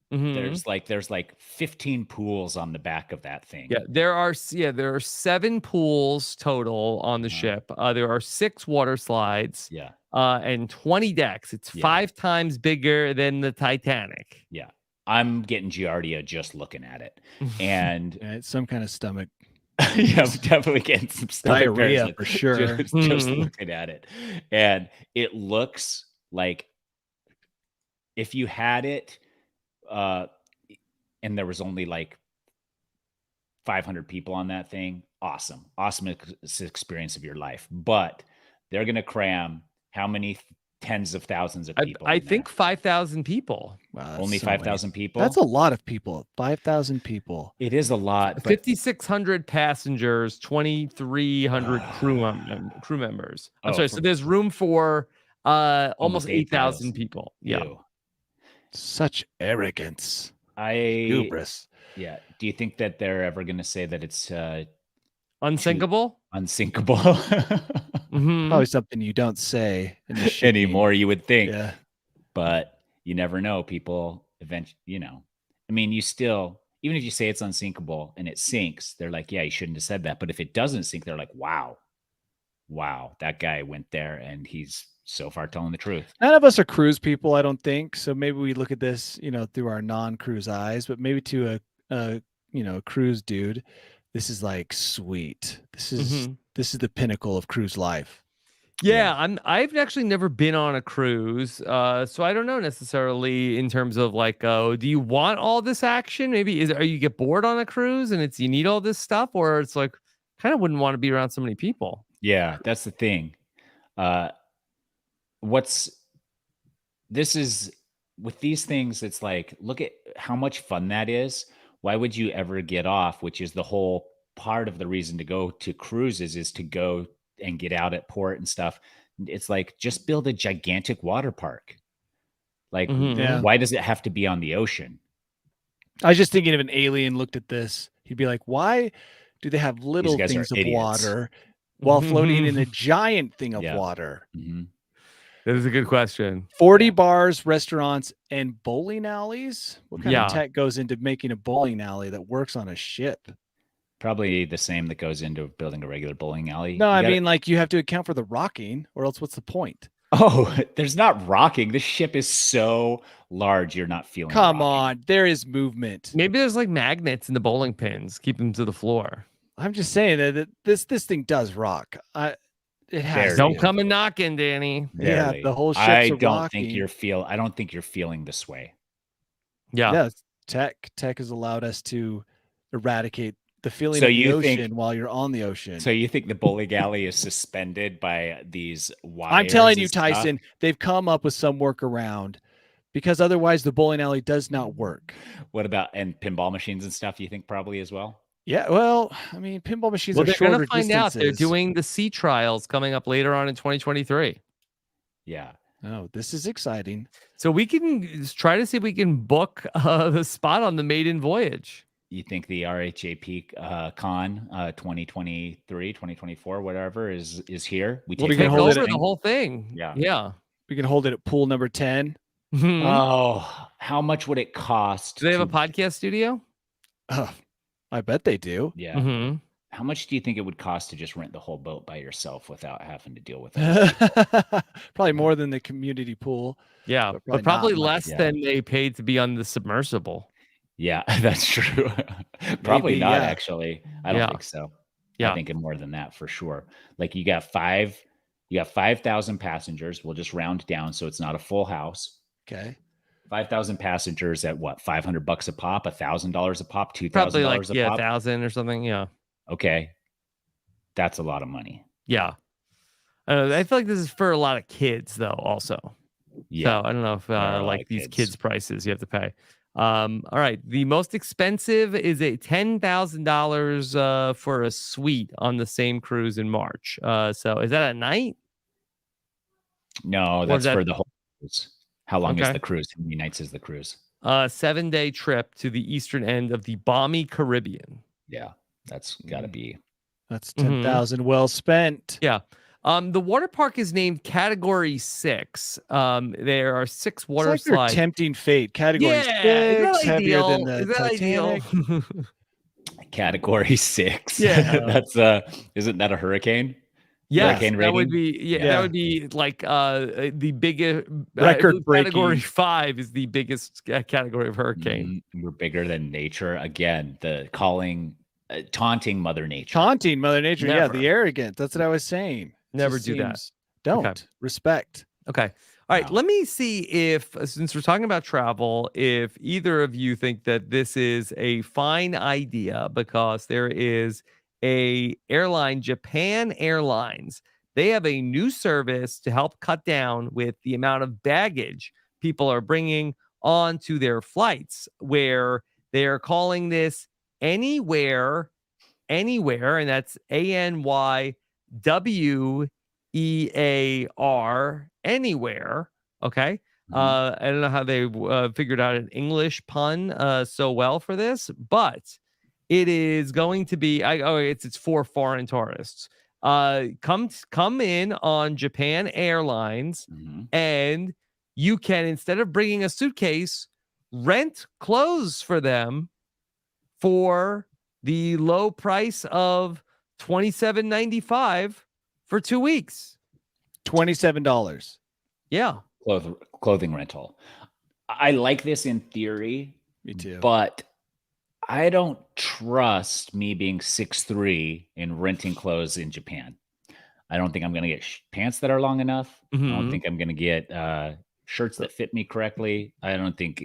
There's like 15 pools on the back of that thing. Yeah, there are 7 pools total on the ship. There are 6 water slides. Yeah. And 20 decks. It's 5 times bigger than the Titanic. Yeah. I'm getting Giardia just looking at it. And it's some kind of stomach. Yeah, I'm definitely getting some diarrhea for sure. Just looking at it. And it looks like if you had it and there was only like 500 people on that thing, awesome experience of your life. But they're going to cram how many tens of thousands of people? I think 5,000 people. Wow, only 5,000 people. That's a lot of people. 5,000 people. It is a lot. 5,600 passengers, 2,300 crew members. I'm sorry. So there's room for almost 8,000 people. Yeah. Ew. Such arrogance. Hubris. Yeah. Do you think that they're ever going to say that it's unsinkable? Unsinkable. Probably something you don't say anymore, you would think. Yeah. But you never know. People eventually, I mean, you still, even if you say it's unsinkable and it sinks, they're like, yeah, you shouldn't have said that. But if it doesn't sink, they're like, wow, that guy went there and he's so far telling the truth. None of us are cruise people, I don't think. So maybe we look at this, through our non-cruise eyes, but maybe to a cruise dude, this is like sweet. This is the pinnacle of cruise life. Yeah, I've actually never been on a cruise, so I don't know necessarily in terms of like, do you want all this action? Maybe are you get bored on a cruise and you need all this stuff, or it's like kind of wouldn't want to be around so many people. Yeah, that's the thing. This is with these things, it's like, look at how much fun that is. Why would you ever get off? Which is the whole part of the reason to go to cruises is to go and get out at port and stuff. It's like, just build a gigantic water park. Like, why does it have to be on the ocean? I was just thinking if an alien looked at this, he'd be like, why do they have little things of water while floating in a giant thing of water? That is a good question. 40 bars, restaurants, and bowling alleys. What kind Yeah. of tech goes into making a bowling alley that works on a ship? Probably the same that goes into building a regular bowling alley. No, You I gotta- mean, like, you have to account for the rocking, or else what's the point? Oh, there's not rocking. This ship is so large, you're not feeling. Come rocking. on, there is movement. Maybe there's like magnets in the bowling pins, keep them to the floor. I'm just saying that this thing does rock. It has. Barely. to. Don't come and knocking, Danny. Yeah, Barely. the whole ship's I a don't think rocking. I don't think you're feeling this way. Yeah. Yeah, tech has allowed us to eradicate the feeling So of the you ocean think- while you're on the ocean. So you think the bowling alley is suspended by these wires? I'm telling you, and stuff? Tyson, they've come up with some workaround because otherwise the bowling alley does not work. What about and pinball machines and stuff? You think probably as well? Yeah, well, I mean, pinball machines Well, are they're shorter going to find out. They're distances. doing the sea trials coming up later on in 2023. Yeah. Oh, this is exciting. So we can try to see if we can book the spot on the maiden voyage. You think the RHAP con 2023, 2024, whatever is here? We We'll can take hold it over in- the whole thing. Yeah. Yeah. We can hold it at pool number 10. Mhm. Oh, how much would it cost? Do they have a to- podcast studio? Oh, I bet they do. Yeah. Mhm. How much do you think it would cost to just rent the whole boat by yourself without having to deal with it? Probably more than the community pool. Yeah, But but probably probably not much, less yeah. than they paid to be on the submersible. Yeah, that's true. Probably Maybe, not yeah. actually. I don't Yeah. think so. Yeah. I think more than that for sure. Like you got 5,000 passengers. We'll just round down so it's not a full house. Okay. 5,000 passengers at what? $500 a pop, $1,000 a pop, $2,000 Probably like a pop. 1,000 or something. Yeah. Okay, that's a lot of money. Yeah. I feel like this is for a lot of kids though also. Yeah, So I don't know if are a lot like of these kids. kids prices you have to pay. All right. The most expensive is a $10,000 for a suite on the same cruise in March. So is that a night? no, is that's that- for the whole cruise. How long is Okay. the cruise? How many nights is the cruise? 7-day trip to the eastern end of the balmy Caribbean. Yeah, that's got to be. That's Mhm. 10,000 well spent. Yeah. The water park is named Category 6. There are 6 water It's like slides. they're tempting fate. Category Isn't 6, that heavier ideal? than the Is that ideal? Titanic. Category 6. Yeah. That's isn't that a hurricane? Yes, Hurricane that would rating? be that Yeah. would be like the biggest Record-breaking. Category 5 is the biggest category of hurricane. We're bigger than nature. Again, the taunting Mother Nature. Taunting Mother Nature. Yeah, Never. the arrogant. That's what I was saying. Never Just do that. seems- Don't. Okay. Respect. Okay. All right. Wow. Let me see if, since we're talking about travel, if either of you think that this is a fine idea, because there is a airline, Japan Airlines. They have a new service to help cut down with the amount of baggage people are bringing onto their flights, where they are calling this Anywhere, and that's ANYWEAR, Anywhere. Okay. Mhm. I don't know how they figured out an English pun so well for this, but it is going to be. It's for foreign tourists. Come in on Japan Airlines, Mhm. and you can, instead of bringing a suitcase, rent clothes for them for the low price of $27.95 for 2 weeks. $27. Yeah. Clothing rental. I like this in theory, Me too. but I don't trust me being 6'3" and renting clothes in Japan. I don't think I'm going to get pants that are long enough. I Mhm. don't think I'm going to get shirts that fit me correctly. I don't think,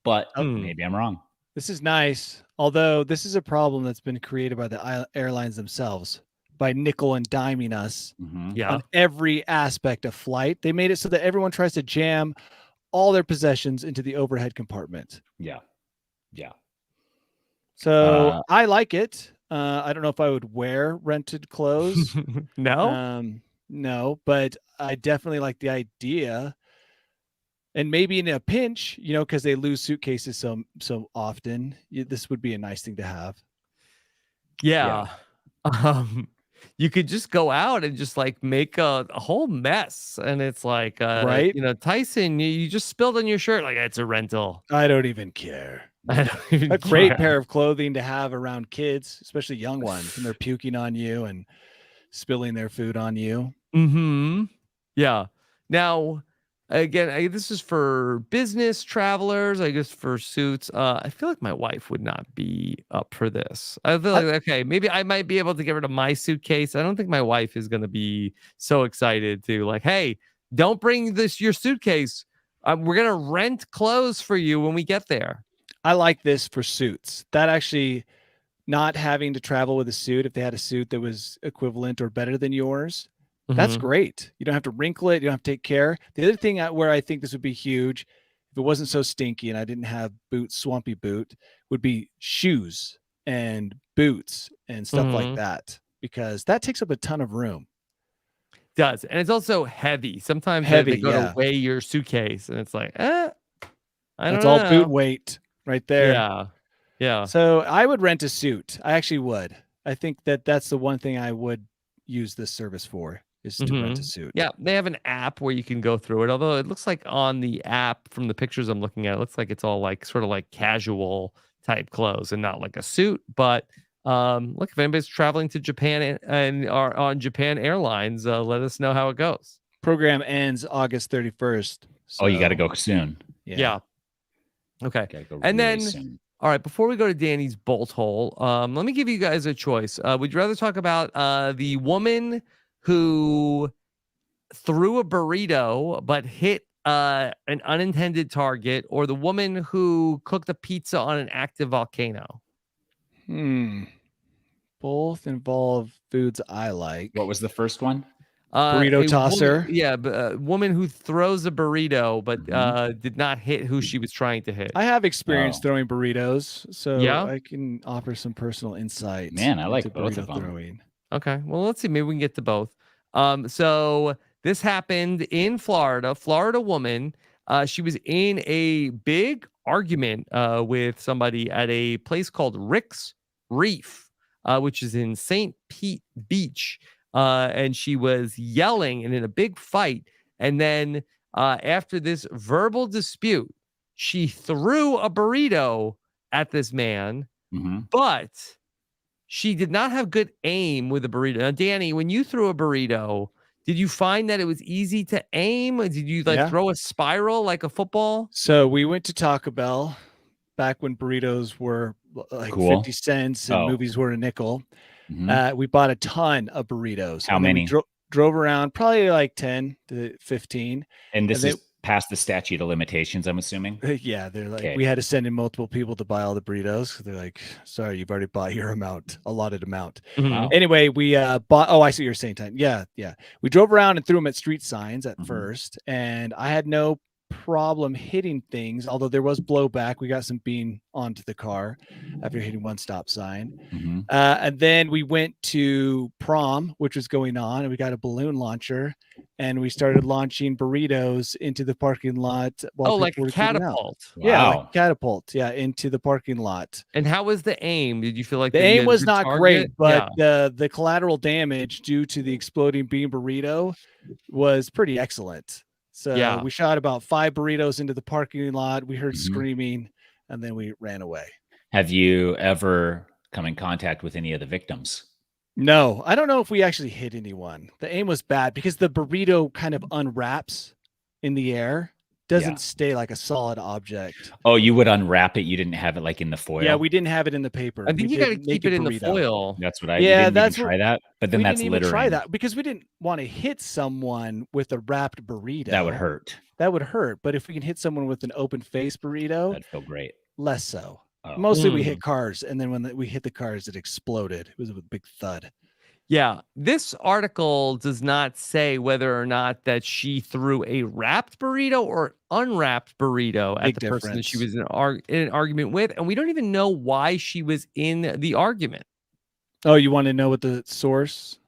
but Hmm. maybe I'm wrong. This is nice. Although this is a problem that's been created by the airlines themselves by nickel and diming us Mhm. Yeah. on every aspect of flight. They made it so that everyone tries to jam all their possessions into the overhead compartment. Yeah. Yeah. So I like it. I don't know if I would wear rented clothes. No. No, but I definitely like the idea. And maybe in a pinch, because they lose suitcases so often, this would be a nice thing to have. Yeah. you could just go out and just like make a whole mess. And it's like, Right? Tyson, you just spilled on your shirt. Like, it's a rental. I don't even care. I don't even A great care. pair of clothing to have around kids, especially young ones, and they're puking on you and spilling their food on you. Mm-hmm. Yeah. Now, again, this is for business travelers, I guess for suits. I feel like my wife would not be up for this. I feel like, okay, maybe I might be able to get rid of my suitcase. I don't think my wife is going to be so excited to like, hey, don't bring your suitcase. We're going to rent clothes for you when we get there. I like this for suits. That actually, not having to travel with a suit, if they had a suit that was equivalent or better than yours, that's Mhm. great. You don't have to wrinkle it. You don't have to take care. The other thing where I think this would be huge, if it wasn't so stinky and I didn't have swampy boot, would be shoes and boots and stuff like Mhm. that, because that takes up a ton of room. Does. And it's also heavy. Sometimes Heavy, they go yeah. to weigh your suitcase and it's like, I don't That's know. all boot weight right there. Yeah. Yeah. So I would rent a suit. I actually would. I think that's the one thing I would use this service for, is to rent a suit. Yeah, they have an app where you can go through it. Although it looks like on the app, from the pictures I'm looking at, it looks like it's all like sort of like casual type clothes and not like a suit. But look, if anybody's traveling to Japan and are on Japan Airlines, let us know how it goes. Program ends August 31st. Oh, you got to so, go soon. Yeah. Okay. Gotta go And really then soon. all right, before we go to Danny's bolt hole, let me give you guys a choice. Would you rather talk about the woman who threw a burrito but hit an unintended target, or the woman who cooked a pizza on an active volcano? Both involve foods I like. What was the first one? Burrito tosser. Woman who throws a burrito but did not hit who she was trying to hit. I have experience throwing burritos, so Yeah? I can offer some personal insight. Man, I like into both of burrito them. throwing. Okay, well, let's see. Maybe we can get to both. So this happened in Florida. Florida woman. She was in a big argument with somebody at a place called Rick's Reef, which is in St. Pete Beach. And she was yelling and in a big fight. And then after this verbal dispute, she threw a burrito at this man, but she did not have good aim with a burrito. Now, Danny, when you threw a burrito, did you find that it was easy to aim? Did you throw a spiral like a football? So we went to Taco Bell back when burritos were like 50 cents and movies were a nickel. We bought a ton of burritos. How many? We drove around, probably like 10 to 15. And this is past the statute of limitations, I'm assuming? Yeah, they're like, we had to send in multiple people to buy all the burritos. They're like, sorry, you've already bought your allotted amount. Wow. Anyway, we bought, I see what you're saying, Tyson. Yeah. We drove around and threw them at street signs at first, and I had no problem hitting things, although there was blowback. We got some bean onto the car after hitting one stop sign. And then we went to prom, which was going on, and we got a balloon launcher and we started launching burritos into the parking lot. Like a catapult. Wow. Yeah, like catapult. Yeah, into the parking lot. And how was the aim? Did you feel like the aim was not great, but the collateral damage due to the exploding bean burrito was pretty excellent. So we shot about 5 burritos into the parking lot. We heard screaming, and then we ran away. Have you ever come in contact with any of the victims? No, I don't know if we actually hit anyone. The aim was bad because the burrito kind of unwraps in the air. Doesn't stay like a solid object. Oh, you would unwrap it. You didn't have it like in the foil. Yeah, we didn't have it in the paper. I think you got to keep it in the foil. That's what I didn't try that. But then that's littering. We didn't even try that because we didn't want to hit someone with a wrapped burrito. That would hurt. But if we can hit someone with an open face burrito, that'd feel great. Less so. Mostly we hit cars, and then when we hit the cars, it exploded. It was a big thud. Yeah, this article does not say whether or not that she threw a wrapped burrito or unwrapped burrito at the person that she was in an argument with, and we don't even know why she was in the argument. Oh, you want to know what the source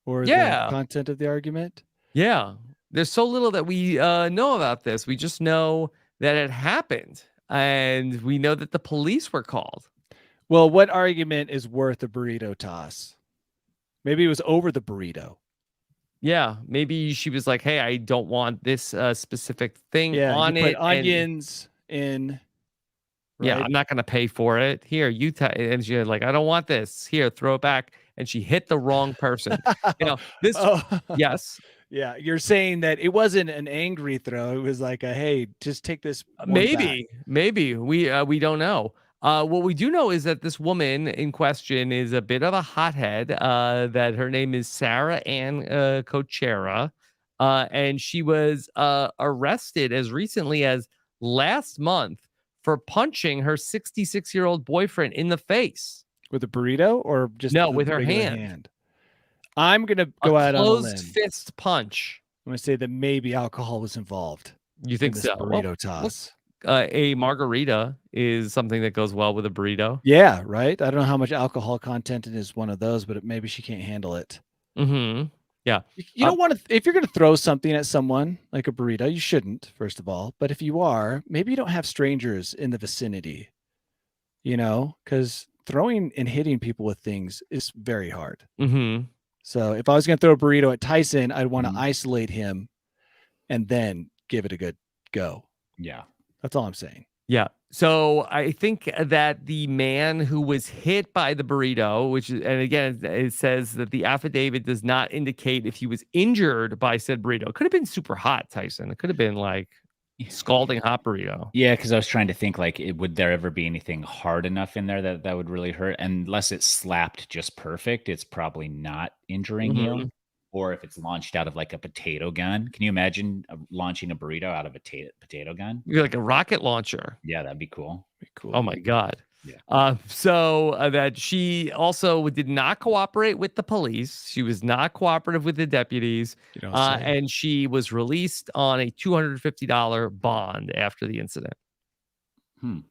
or the content of the argument? Yeah, there's so little that we know about this. We just know that it happened, and we know that the police were called. Well, what argument is worth a burrito toss? Maybe it was over the burrito. Yeah, maybe she was like, "Hey, I don't want this specific thing on you put it." onions in. Yeah, Right? I'm not gonna pay for it. Here, and she was like, "I don't want this. Here, throw it back." And she hit the wrong person. This. Oh. Yes. Yeah, you're saying that it wasn't an angry throw. It was like a, hey, just take this one back. Maybe we don't know. What we do know is that this woman in question is a bit of a hothead. That her name is Sarah Ann Cochera, and she was arrested as recently as last month for punching her 66-year-old boyfriend in the face With a burrito or just No, the with her regular hand. I'm going to go out on a closed limb. fist punch. I'm going to say that maybe alcohol was involved. You think in this so? burrito toss. A margarita is something that goes well with a burrito. Yeah, right. I don't know how much alcohol content it is one of those, but maybe she can't handle it. Yeah. You don't want to, if you're going to throw something at someone like a burrito, you shouldn't, first of all. But if you are, maybe you don't have strangers in the vicinity, because throwing and hitting people with things is very hard. So if I was going to throw a burrito at Tyson, I'd want to isolate him and then give it a good go. Yeah. That's all I'm saying. Yeah. So I think that the man who was hit by the burrito, and again, it says that the affidavit does not indicate if he was injured by said burrito. It could have been super hot, Tyson. It could have been like scalding hot burrito. Yeah, because I was trying to think like, would there ever be anything hard enough in there that would really hurt? Unless it slapped just perfect, it's probably not injuring you. Or if it's launched out of like a potato gun. Can you imagine launching a burrito out of a potato gun? You're like a rocket launcher. Yeah, that'd be cool. Oh my God. Yeah. So that she also did not cooperate with the police. She was not cooperative with the deputies. And she was released on a $250 bond after the incident. And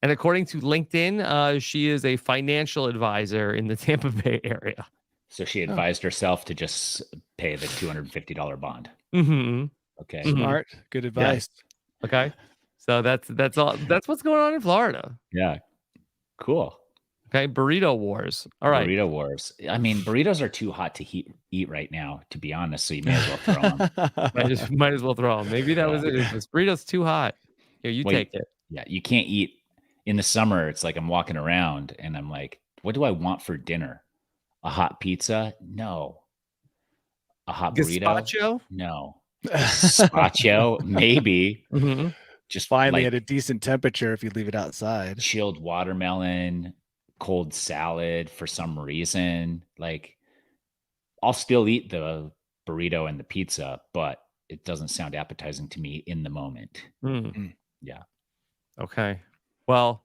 according to LinkedIn, she is a financial advisor in the Tampa Bay area. So she advised herself to just pay the $250 bond. Okay. Smart. Good advice. Yeah. Okay. So that's all. That's what's going on in Florida. Yeah. Cool. Okay. Burrito wars. All right. Burrito wars. I mean, burritos are too hot to eat right now, to be honest. So you may as well throw them. might as well throw them. Maybe that was it. This burrito's too hot. Here, take it. Yeah. You can't eat in the summer. It's like I'm walking around and I'm like, what do I want for dinner? A hot pizza? No. A hot burrito? Gazpacho? No. Gazpacho? Maybe. Just finally at a decent temperature if you leave it outside. Chilled watermelon, cold salad for some reason. Like, I'll still eat the burrito and the pizza, but it doesn't sound appetizing to me in the moment. Yeah. Okay. Well,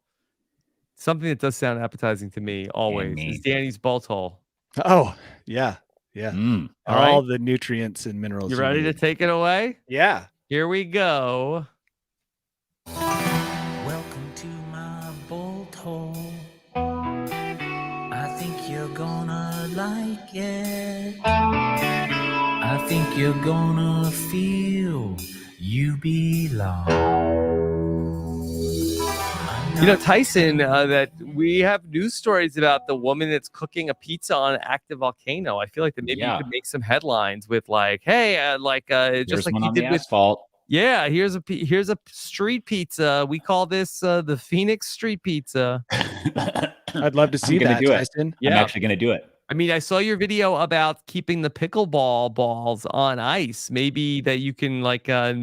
something that does sound appetizing to me always is Danny's bolt hole. Oh, yeah. Yeah. All the nutrients and minerals. You ready to take it away? Yeah. Here we go. Welcome to my bolt hole. I think you're gonna like it. I think you're gonna feel you belong. Tyson, that we have news stories about the woman that's cooking a pizza on an active volcano. I feel like that maybe you could make some headlines with like, hey, just like you did with asphalt. Yeah, here's a street pizza. We call this the Phoenix Street Pizza. I'd love to see that, Tyson. Yeah. I'm actually going to do it. I mean, I saw your video about keeping the pickleball balls on ice. Maybe that you can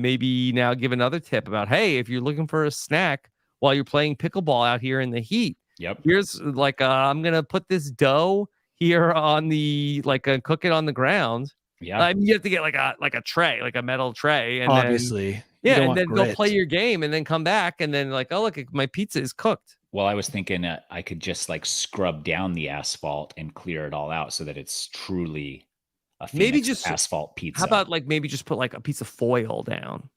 maybe now give another tip about, hey, if you're looking for a snack while you're playing pickleball out here in the heat. Yep. Here's I'm going to put this dough here on the cook it on the ground. Yeah. I mean, you have to get like a tray, like a metal tray. And obviously. And then go play your game and then come back and then oh, look, my pizza is cooked. Well, I was thinking I could just scrub down the asphalt and clear it all out so that it's truly a Phoenix asphalt pizza. How about maybe just put a piece of foil down?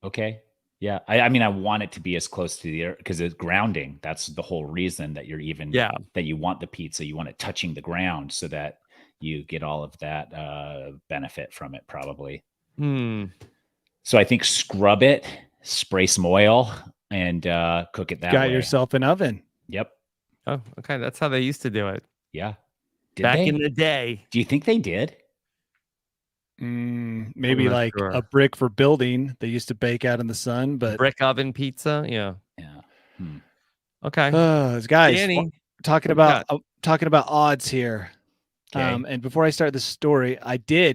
Okay. Yeah. I mean, I want it to be as close to the earth because it's grounding. That's the whole reason that you're that you want the pizza. You want it touching the ground so that you get all of that benefit from it probably. So I think scrub it, spray some oil, and cook it that way. Got yourself an oven. Yep. Oh, okay. That's how they used to do it. Yeah. Back in the day. Do you think they did? Maybe not like sure. a brick for building. They used to bake out in the sun, but Brick oven pizza. Yeah. Yeah. Okay. guys, Danny, talking what about odds here. Okay. And before I start the story,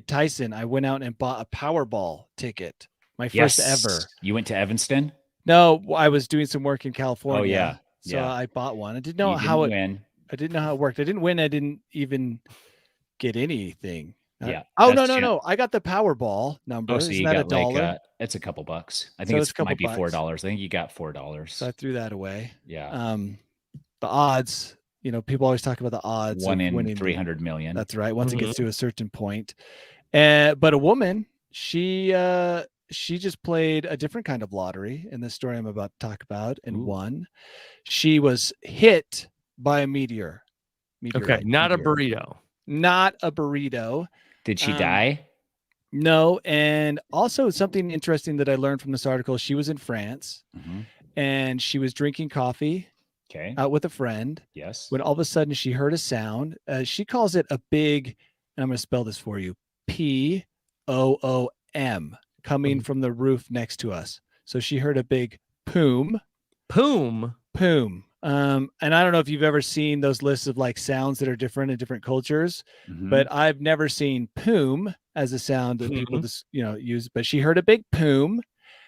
Tyson, I went out and bought a Powerball ticket. My first ever. You went to Evanston? No, I was doing some work in California. Oh, yeah. So Yeah. I bought one. I didn't You know how didn't win. I didn't know how it worked. I didn't win. I didn't even get anything. Yeah. Oh, that's no. I got the Powerball number. Oh, so Isn't you that got $1? like it's a couple bucks. I So think it's a couple might be bucks. $4. I think you got $4. So I threw that away. Yeah. The odds, people always talk about the odds. 1 of in winning 300 million. That's right. Once it gets to a certain point. But a woman, she just played a different kind of lottery in the story I'm about to talk about and won. She was hit by a meteor. Okay, not a burrito. Not a burrito. Did she die? No. And also something interesting that I learned from this article, she was in France and she was drinking coffee out with a friend. Yes. When all of a sudden she heard a sound. She calls it a big, and I'm going to spell this for you, Poom, coming from the roof next to us. So she heard a big poom. Poom. And I don't know if you've ever seen those lists of like sounds that are different in different cultures, but I've never seen poom as a sound that people just, use. But she heard a big poom,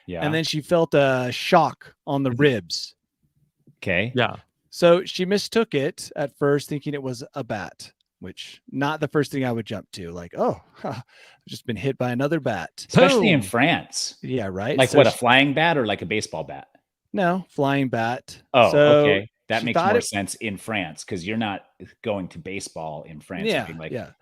and then she felt a shock on the ribs. Okay. Yeah. So she mistook it at first, thinking it was a bat, which not the first thing I would jump to. Like, I've just been hit by another bat. Especially in France. Yeah, right. Like so what, a flying bat or like a baseball bat? No, flying bat. Oh, so okay. That makes more sense in France because you're not going to baseball in France. Yeah, being like, yeah.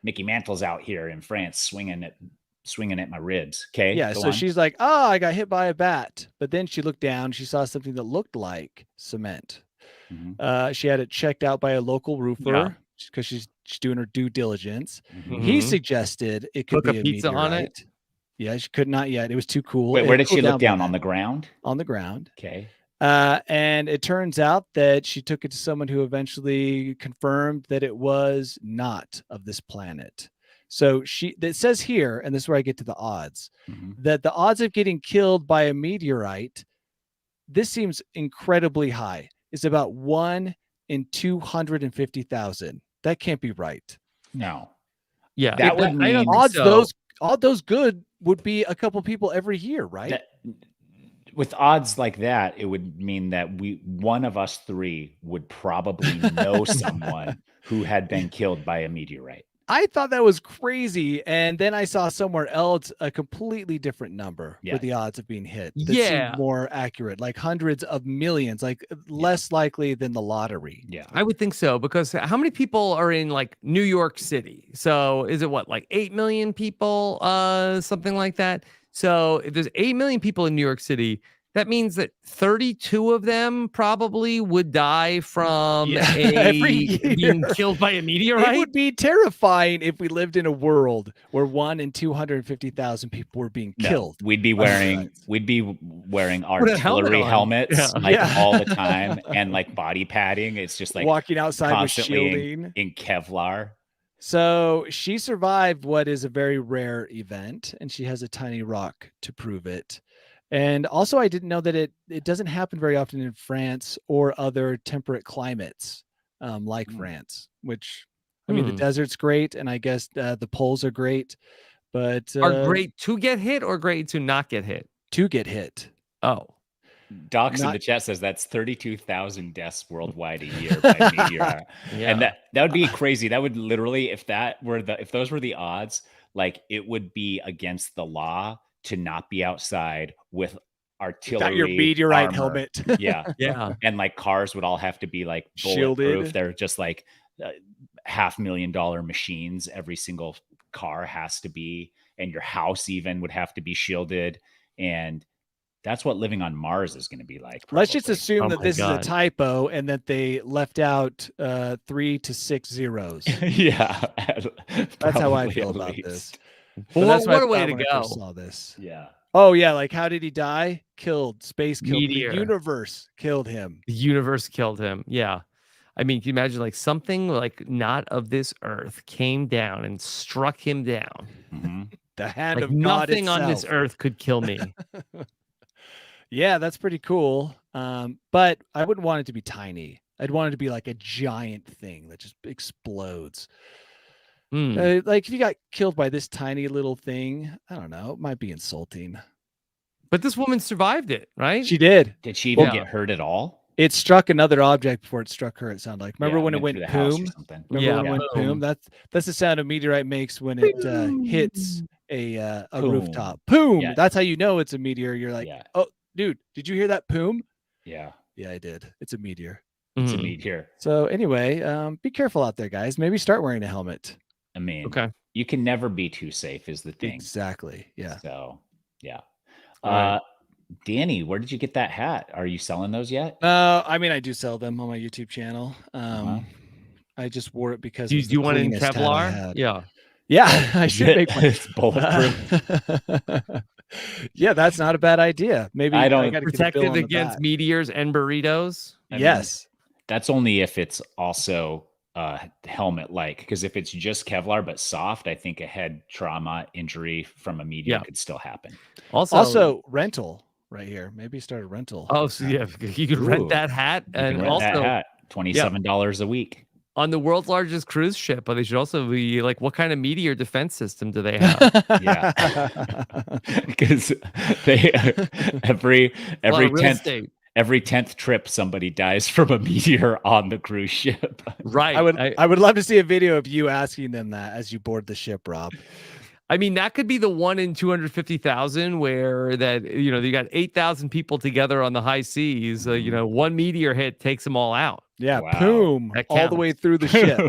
Mickey Mantle's out here in France swinging at my ribs. Okay. Yeah. So she's like, I got hit by a bat. But then she looked down. She saw something that looked like cement. She had it checked out by a local roofer because she's doing her due diligence. He suggested it could be a pizza meteorite. on it. Yeah, she could not yet. It was too cool. Wait, where did she look down? On the ground? On the ground. Okay. And it turns out that she took it to someone who eventually confirmed that it was not of this planet. So it says here, and this is where I get to the odds, that the odds of getting killed by a meteorite, this seems incredibly high. It's about 1 in 250,000. That can't be right. No. Yeah. That would mean those good would be a couple people every year, right? With odds like that, it would mean that one of us three would probably know someone who had been killed by a meteorite. I thought that was crazy. And then I saw somewhere else a completely different number for the odds of being hit. That seemed more accurate, like hundreds of millions, like less likely than the lottery. Yeah. I would think so, because how many people are in like New York City? So is it like 8 million people, something like that? So if there's 8 million people in New York City, that means that 32 of them probably would die from being killed by a meteorite. It would be terrifying if we lived in a world where 1 in 250,000 people were being killed. We'd be wearing artillery helmets all the time and like body padding. It's just like walking outside with shielding in Kevlar. So she survived what is a very rare event, and she has a tiny rock to prove it. And also, I didn't know that it doesn't happen very often in France or other temperate climates like France, which, I mean, the desert's great, and I guess the poles are great, but... are great to get hit or great to not get hit? To get hit. Oh. Docs in the chat says that's 32,000 deaths worldwide a year by meteor. And that would be crazy. That would literally, if those were the odds, like it would be against the law to not be outside with artillery. Got your meteorite armor. Helmet. Yeah. And like cars would all have to be like bulletproof. Shielded. They're just like $500,000 machines. Every single car has to be, and your house even would have to be shielded. And that's what living on Mars is going to be like. Probably. Let's just assume that this is a typo and that they left out 3 to 6 zeros. Yeah. That's how I feel about this. Well, what a way to go. Saw this. Yeah. Oh, yeah. Like, how did he die? Killed. Space killed. Meteor. The universe killed him. The universe killed him. Yeah. I mean, can you imagine like something like not of this earth came down and struck him down? Mhm. The hand Like of God nothing on this itself. earth could kill me. Yeah, that's pretty cool. But I wouldn't want it to be tiny. I'd want it to be like a giant thing that just explodes. Hmm. Like if you got killed by this tiny little thing, I don't know, it might be insulting. But this woman survived it, right? She did. Did she even Yeah. get hurt at all? It struck another object before it struck her, it sounded like. Remember Yeah, when it went through the house or boom? something. Remember when it Yeah, went boom. boom? That's the sound a meteorite makes when it hits a Boom. rooftop. Boom. Yeah. That's how you know it's a meteor. You're like, Yeah. oh, dude, did you hear that boom? Yeah. Yeah, I did. It's a meteor. It's a Mhm. meteor. So anyway, be careful out there, guys. Maybe start wearing a helmet. I mean, Okay. you can never be too safe is the thing. Exactly. Yeah. So, yeah. Right. Danny, where did you get that hat? Are you selling those yet? I mean, I do sell them on my YouTube channel. Uh-huh. I just wore it because Do it you, was do you the want it in cleanest hat I Kevlar? had. Yeah. Yeah, I Is should it- make one. It's bulletproof. Yeah, that's not a bad idea. Maybe I don't- gotta get a bill Protected on the against back. meteors and burritos. I mean, Yes. That's only if it's also helmet-like, because if it's just Kevlar but soft, I think a head trauma injury from a meteor Yeah. could still happen. Also, rental right here. Maybe start a rental. Oh, so yeah, you could rent Ooh. that hat, You can and rent that also hat, $27 a week. on the world's largest cruise ship. But they should also be like, what kind of meteor defense system do they have? Yeah. Because they every A lot of real 10th estate. every 10th trip somebody dies from a meteor on the cruise ship. Right. I would love to see a video of you asking them that as you board the ship, Rob. I mean, that could be the 1 in 250,000 where that, you got 8,000 people together on the high seas. One meteor hit takes them all out. Yeah, Wow. boom, That all the way counts. through the ship.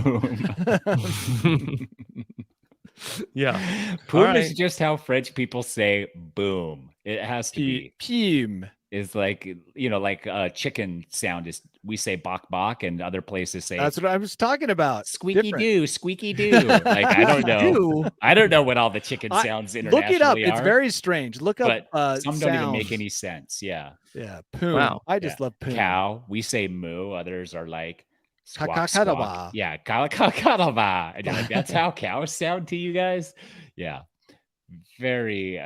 Yeah. Boom All is right. just how French people say boom. It has to be. Pim. Is like, like chicken sound is, we say bok bok, and other places say That's what I was talking about. squeaky Different. doo, squeaky doo. Like, I don't know. I don't know what all the chicken sounds internationally Look it up. are. It's very strange. Look up but some don't even make sounds. any sense. Yeah. Yeah, poom. Wow. I just love poom. Cow. We say moo. Others are like squawk, Kakakadaba. squawk. Yeah. Kakakadaba. And you're like, that's how cows sound to you guys? Yeah. Very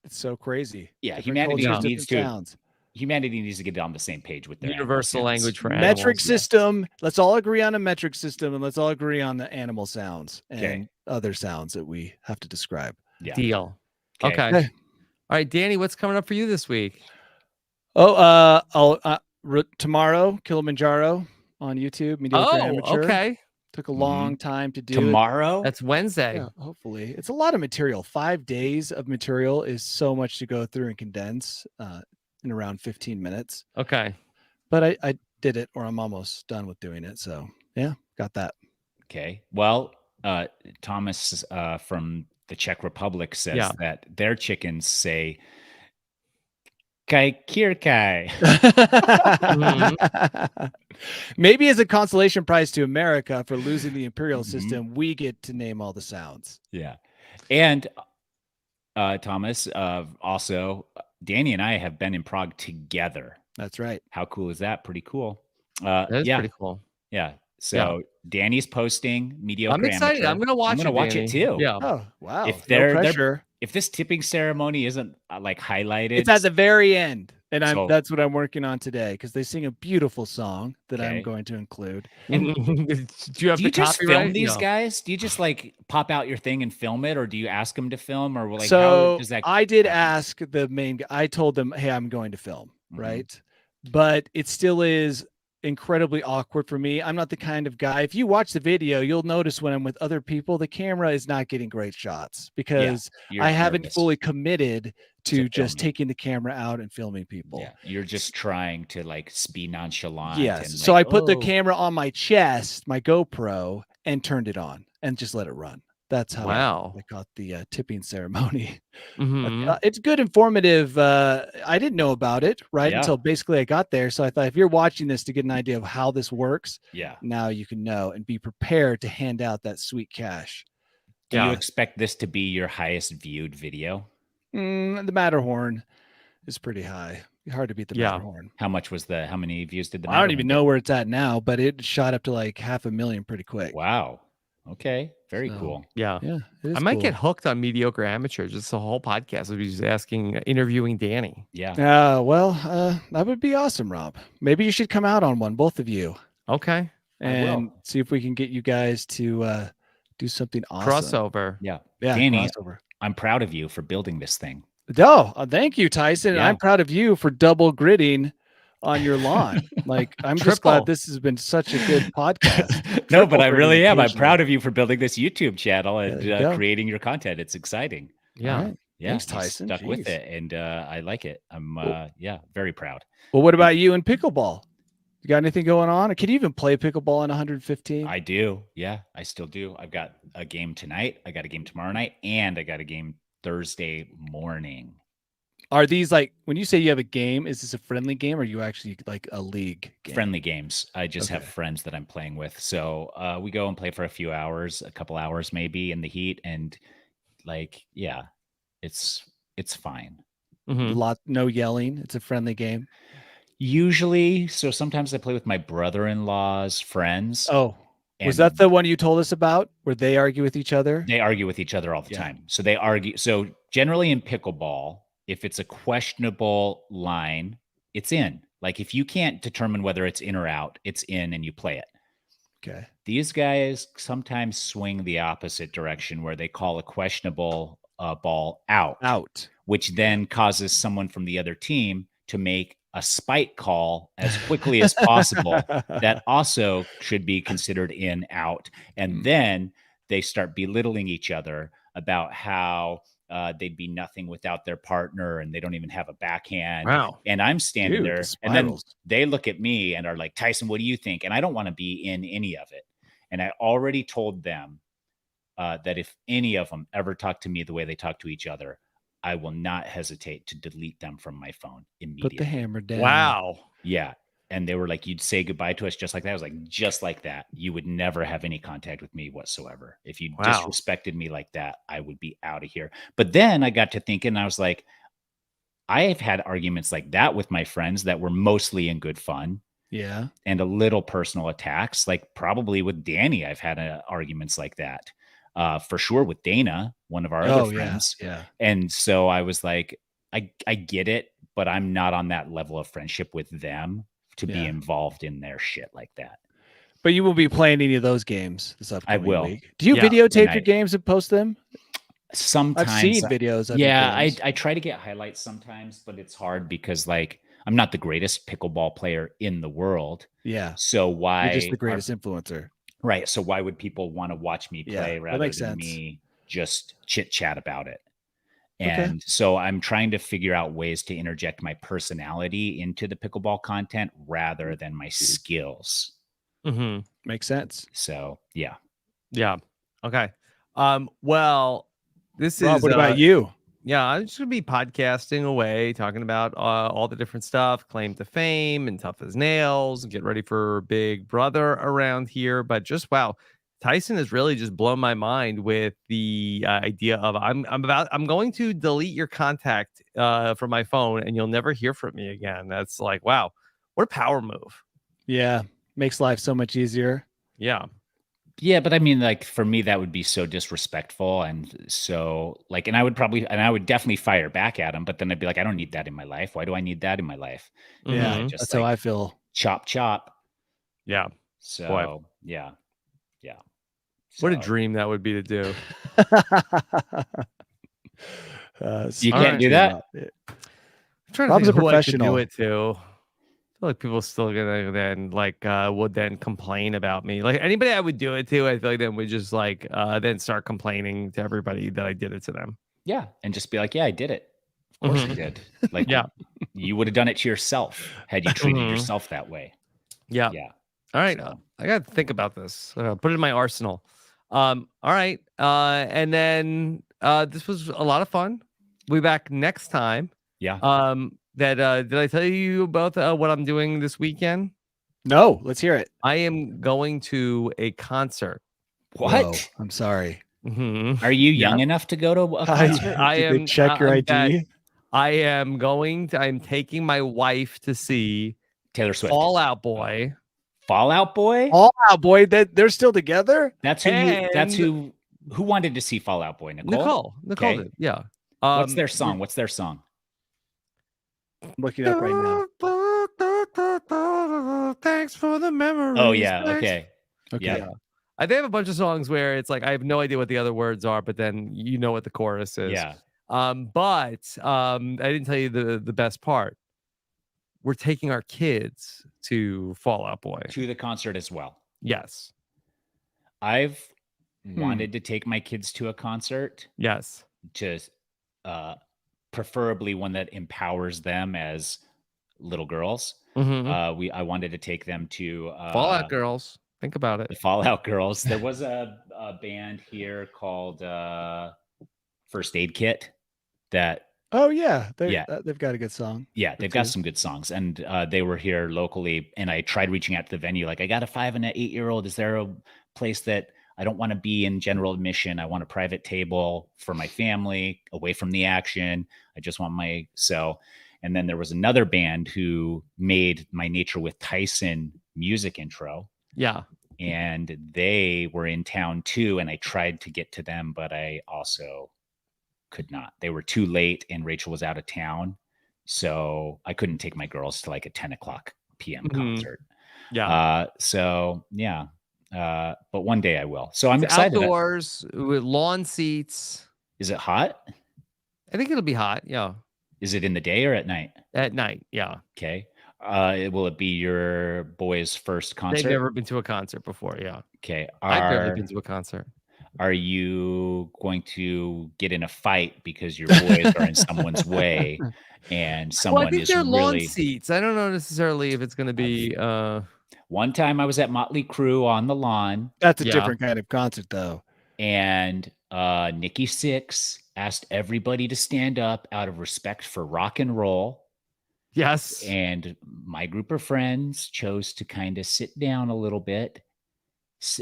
It's so crazy. yeah, Different humanity cultures, needs different to sounds. humanity needs to get on the same page with their animal Universal sounds. language for Metric animals. system. Let's all agree on a metric system, and let's all agree on the animal sounds and Okay. other sounds that we have to describe. Yeah. Deal. Okay. Okay. All right, Danny, what's coming up for you this week? Oh, tomorrow, Kilimanjaro on YouTube. Mediocre Amateur. Okay. Took a long time to do. Tomorrow? That's Wednesday. Yeah, hopefully. It's a lot of material. 5 days of material is so much to go through and condense in around 15 minutes. Okay. But I did it, or I'm almost done with doing it. So yeah, got that. Okay. Well, Thomas from the Czech Republic says that their chickens say kai kirkai. Maybe as a consolation prize to America for losing the imperial Mhm. system, we get to name all the sounds. Yeah. And Thomas, also, Danny and I have been in Prague together. That's right. How cool is that? Pretty cool. That's yeah. pretty cool. Yeah. So Danny's posting mediocre. I'm excited. Amateur. I'm gonna watch it. I'm gonna watch Danny. it too. Yeah. Oh, wow. If No they're pressure. if this tipping ceremony isn't like highlighted, It's at the very end. And So- that's what I'm working on today because they sing a beautiful song that I'm Okay. going to include. Do you have do you the just film copyright? these No. guys? Do you just like pop out your thing and film it, or do you ask them to film, or like how So does that? I did happen? ask the main guy. I told them, hey, I'm going to film, Mhm. right? But it still is incredibly awkward for me. I'm not the kind of guy. If you watch the video, you'll notice when I'm with other people, the camera is not getting great shots because You're I haven't nervous. fully committed to just filming. taking the camera out and filming people. Yeah, you're just trying to like be nonchalant. Yes. and, So like, I put the "Oh." camera on my chest, my GoPro, and turned it on and just let it run. That's how Wow. I caught the tipping ceremony. Mhm. It's good, informative. I didn't know about it right Yeah. until basically I got there. So I thought if you're watching this to get an idea of how this works, Yeah. now you can know and be prepared to hand out that sweet cash. Do you Yeah. expect this to be your highest viewed video? The Matterhorn is pretty high. Hard to beat the Yeah. Matterhorn. How many views did the I don't Matterhorn even get? know where it's at now, but it shot up to like 500,000 pretty quick. Wow. Okay. Very So, cool. Yeah. Yeah, it is I might cool. get hooked on mediocre amateurs. Just the whole podcast would be just interviewing Danny. Yeah. That would be awesome, Rob. Maybe you should come out on one, both of you, Okay. and will. see if we can get you guys to do something awesome. Crossover. Yeah. Yeah, Danny, crossover. I'm proud of you for building this thing. Oh, thank you, Tyson. Yeah. I'm proud of you for double gridding on your lawn. Like, I'm just Triple. glad this has been such a good podcast. No, but Triple I really gridding am. I'm occasionally. proud of you for building this YouTube channel and There you go. creating your content. It's exciting. Yeah. All right. Yeah. Thanks, you Tyson. Stuck with Jeez. it, and I like it. I'm very proud. Well, what about you in pickleball? You got anything going on? Can you even play pickleball in 115? I do. Yeah, I still do. I've got a game tonight. I got a game tomorrow night, and I got a game Thursday morning. Are these like, when you say you have a game, is this a friendly game or are you actually like a league game? Friendly games. I just have Okay. friends that I'm playing with. So we go and play for a couple hours maybe in the heat. And like, yeah, it's fine. Mhm. No yelling. It's a friendly game. Usually. So sometimes I play with my brother-in-law's friends. Oh, was and that the one you told us about where they argue with each other? They argue with each other all the Yeah. time. So they argue. So generally in pickleball, if it's a questionable line, it's in. Like if you can't determine whether it's in or out, it's in and you play it. Okay. These guys sometimes swing the opposite direction where they call a questionable ball out, which then causes someone from the other team to make a spite call as quickly as possible. That also should be considered in, out. And then they start belittling each other about how they'd be nothing without their partner and they don't even have a backhand. Wow. And I'm standing Dude, there the and then spirals. they look at me and are like, Tyson, what do you think? And I don't want to be in any of it. And I already told them that if any of them ever talk to me the way they talk to each other, I will not hesitate to delete them from my phone immediately. Put the hammer down. Wow. Yeah. And they were like, you'd say goodbye to us just like that. I was like, just like that. You would never have any contact with me whatsoever. If you Wow. disrespected me like that, I would be out of here. But then I got to thinking, and I was like, I have had arguments like that with my friends that were mostly in good fun. Yeah. And a little personal attacks. Like probably with Danny, I've had arguments like that. For sure with Dana, one of our other friends. Yeah. And so I was like, I get it, but I'm not on that level of friendship with them to be involved in their shit like that. But you will be playing any of those games this upcoming will. week. Do you Yeah. videotape your games and post them? Sometimes I've seen videos of your games. I try to get highlights sometimes, but it's hard because like I'm not the greatest pickleball player in the world. Yeah. So why You're just the greatest influencer. Right. So why would people want to watch me play rather makes than sense. me just chit chat about it? Okay. And so I'm trying to figure out ways to interject my personality into the pickleball content rather than my skills. Mm-hmm. Makes sense. So yeah. Yeah. Okay. Well, this Rob, is what about you? Yeah, I'm just gonna be podcasting away, talking about all the different stuff, claim to fame and tough as nails, get ready for Big Brother around here. But just wow, Tyson has really just blown my mind with the idea of I'm going to delete your contact from my phone and you'll never hear from me again. That's like, wow, what a power move. Yeah. Makes life so much easier. Yeah. Yeah, but I mean, like for me, that would be so disrespectful, and so like, and I would definitely fire back at him. But then I'd be like, I don't need that in my life. Why do I need that in my life? Yeah. Mhm. Just That's how I feel. chop. Yeah. So yeah. What a So, dream that would be to do. You can't do that? I'm trying to Rob's think a who I could professional. do it to. I feel like people still gonna then would then complain about me. Like anybody I would do it to, I feel like then would just then start complaining to everybody that I did it to them. Yeah, and just be like, yeah, I did it. Of course you did. Like, Yeah. you would have done it to yourself had you treated Mhm. yourself that way. Yeah. Yeah. All right. So. I got to think about this. Put it in my arsenal. All right. And then this was a lot of fun. We'll be back next time. Yeah. Did I tell you about what I'm doing this weekend? No, let's hear it. I am going to a concert. What? Whoa, I'm sorry. Mhm. Are you young enough to go to a concert? I Did am. they check your I'm ID? that- I'm taking my wife to see Taylor Swift. Fall Out Boy. Fallout Boy? Oh, boy, they're still together? That's who wanted to see Fallout Boy, Nicole? Nicole Okay. did, yeah. What's their song? I'm looking it up right now. Thanks for the memories. Oh, yeah. Okay. Okay. Yeah. They have a bunch of songs where it's like I have no idea what the other words are, but then you know what the chorus is. Yeah. But I didn't tell you the best part. We're taking our kids to Fall Out Boy. To the concert as well. Yes. I've wanted to take my kids to a concert. Yes. To preferably one that empowers them as little girls. I wanted to take them to Fallout Girls. Think about it. The Fallout Girls. There was a band here called First Aid Kit that. Oh yeah, they've got a good song. Yeah, they've got some good songs, and they were here locally. And I tried reaching out to the venue, like, I got a 5 and an 8-year-old. Is there a place that I don't want to be in general admission? I want a private table for my family, away from the action. I just want and then there was another band who made my Nature with Tyson music intro. Yeah. And they were in town too. And I tried to get to them, but I also could not. They were too late and Rachel was out of town. So I couldn't take my girls to like a 10 o'clock p.m. concert. Yeah. But one day I will. So I'm excited. Outdoors with lawn seats. Is it hot? I think it'll be hot. Yeah. Is it in the day or at night? At night. Yeah. Okay. Will it be your boys' first concert? They've never been to a concert before. Yeah. Okay. I've barely been to a concert. Are you going to get in a fight because your boys are in someone's way and someone I think is they're really... lawn seats. I don't know necessarily if it's going to be... One time I was at Motley Crue on the lawn. That's a different kind of concert, though. And Nikki Sixx asked everybody to stand up out of respect for rock and roll. Yes. And my group of friends chose to kind of sit down a little bit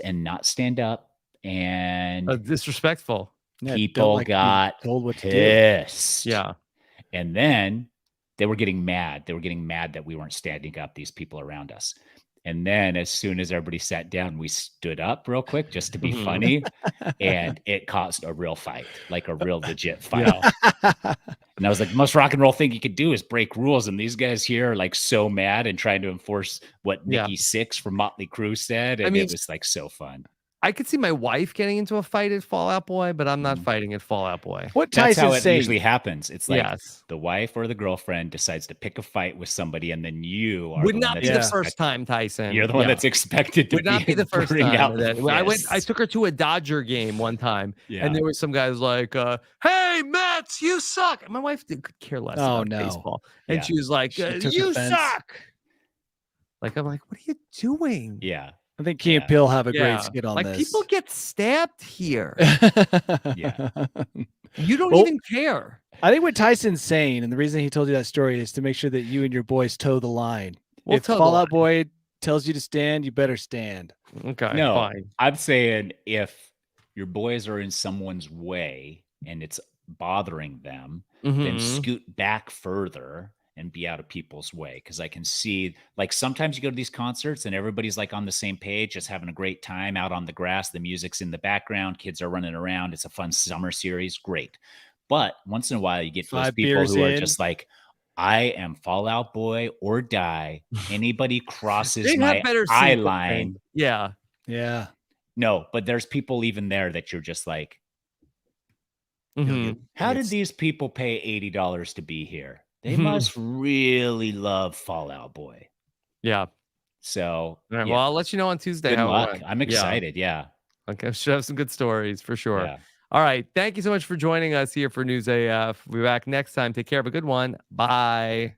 and not stand up. And disrespectful. People got told what pissed. To do. Yeah. And then they were getting mad. They were getting mad that we weren't standing up, these people around us. And then as soon as everybody sat down, we stood up real quick just to be funny. And it caused a real fight, like a real legit fight. Yeah. And I was like, the most rock and roll thing you could do is break rules. And these guys here are like so mad and trying to enforce what Nikki Sixx from Motley Crue said. And it was like so fun. I could see my wife getting into a fight at Fall Out Boy, but I'm not fighting at Fall Out Boy. What That's Tyson how it saying? Usually happens. It's like the wife or the girlfriend decides to pick a fight with somebody, and then you are would not be the first time, Tyson. You're the one that's expected to would not be the first time. I took her to a Dodger game one time, and there was some guys like, "Hey, Mets, you suck." And my wife could care less about baseball, and she was like, "You suck." Like I'm like, "What are you doing?" Yeah. I think Key and Peele have a great skit on this. People get stabbed here. Yeah. You don't even care. I think what Tyson's saying, and the reason he told you that story, is to make sure that you and your boys toe the line. If Fall Out Boy tells you to stand, you better stand. Okay. No, fine. I'm saying if your boys are in someone's way and it's bothering them, then scoot back further and be out of people's way. Because I can see, like, sometimes you go to these concerts and everybody's like on the same page, just having a great time out on the grass. The music's in the background. Kids are running around. It's a fun summer series. Great. But once in a while you get those people who are just like, I am Fall Out Boy or die. Anybody crosses my eye line. Yeah. Yeah. No, but there's people even there that you're just like, how did these people pay $80 to be here? They must really love Fall Out Boy. Yeah. So, well, I'll let you know on Tuesday. Good luck. I'm excited. Yeah. Okay. Should have some good stories for sure. Yeah. All right. Thank you so much for joining us here for News AF. We'll be back next time. Take care. Have a good one. Bye.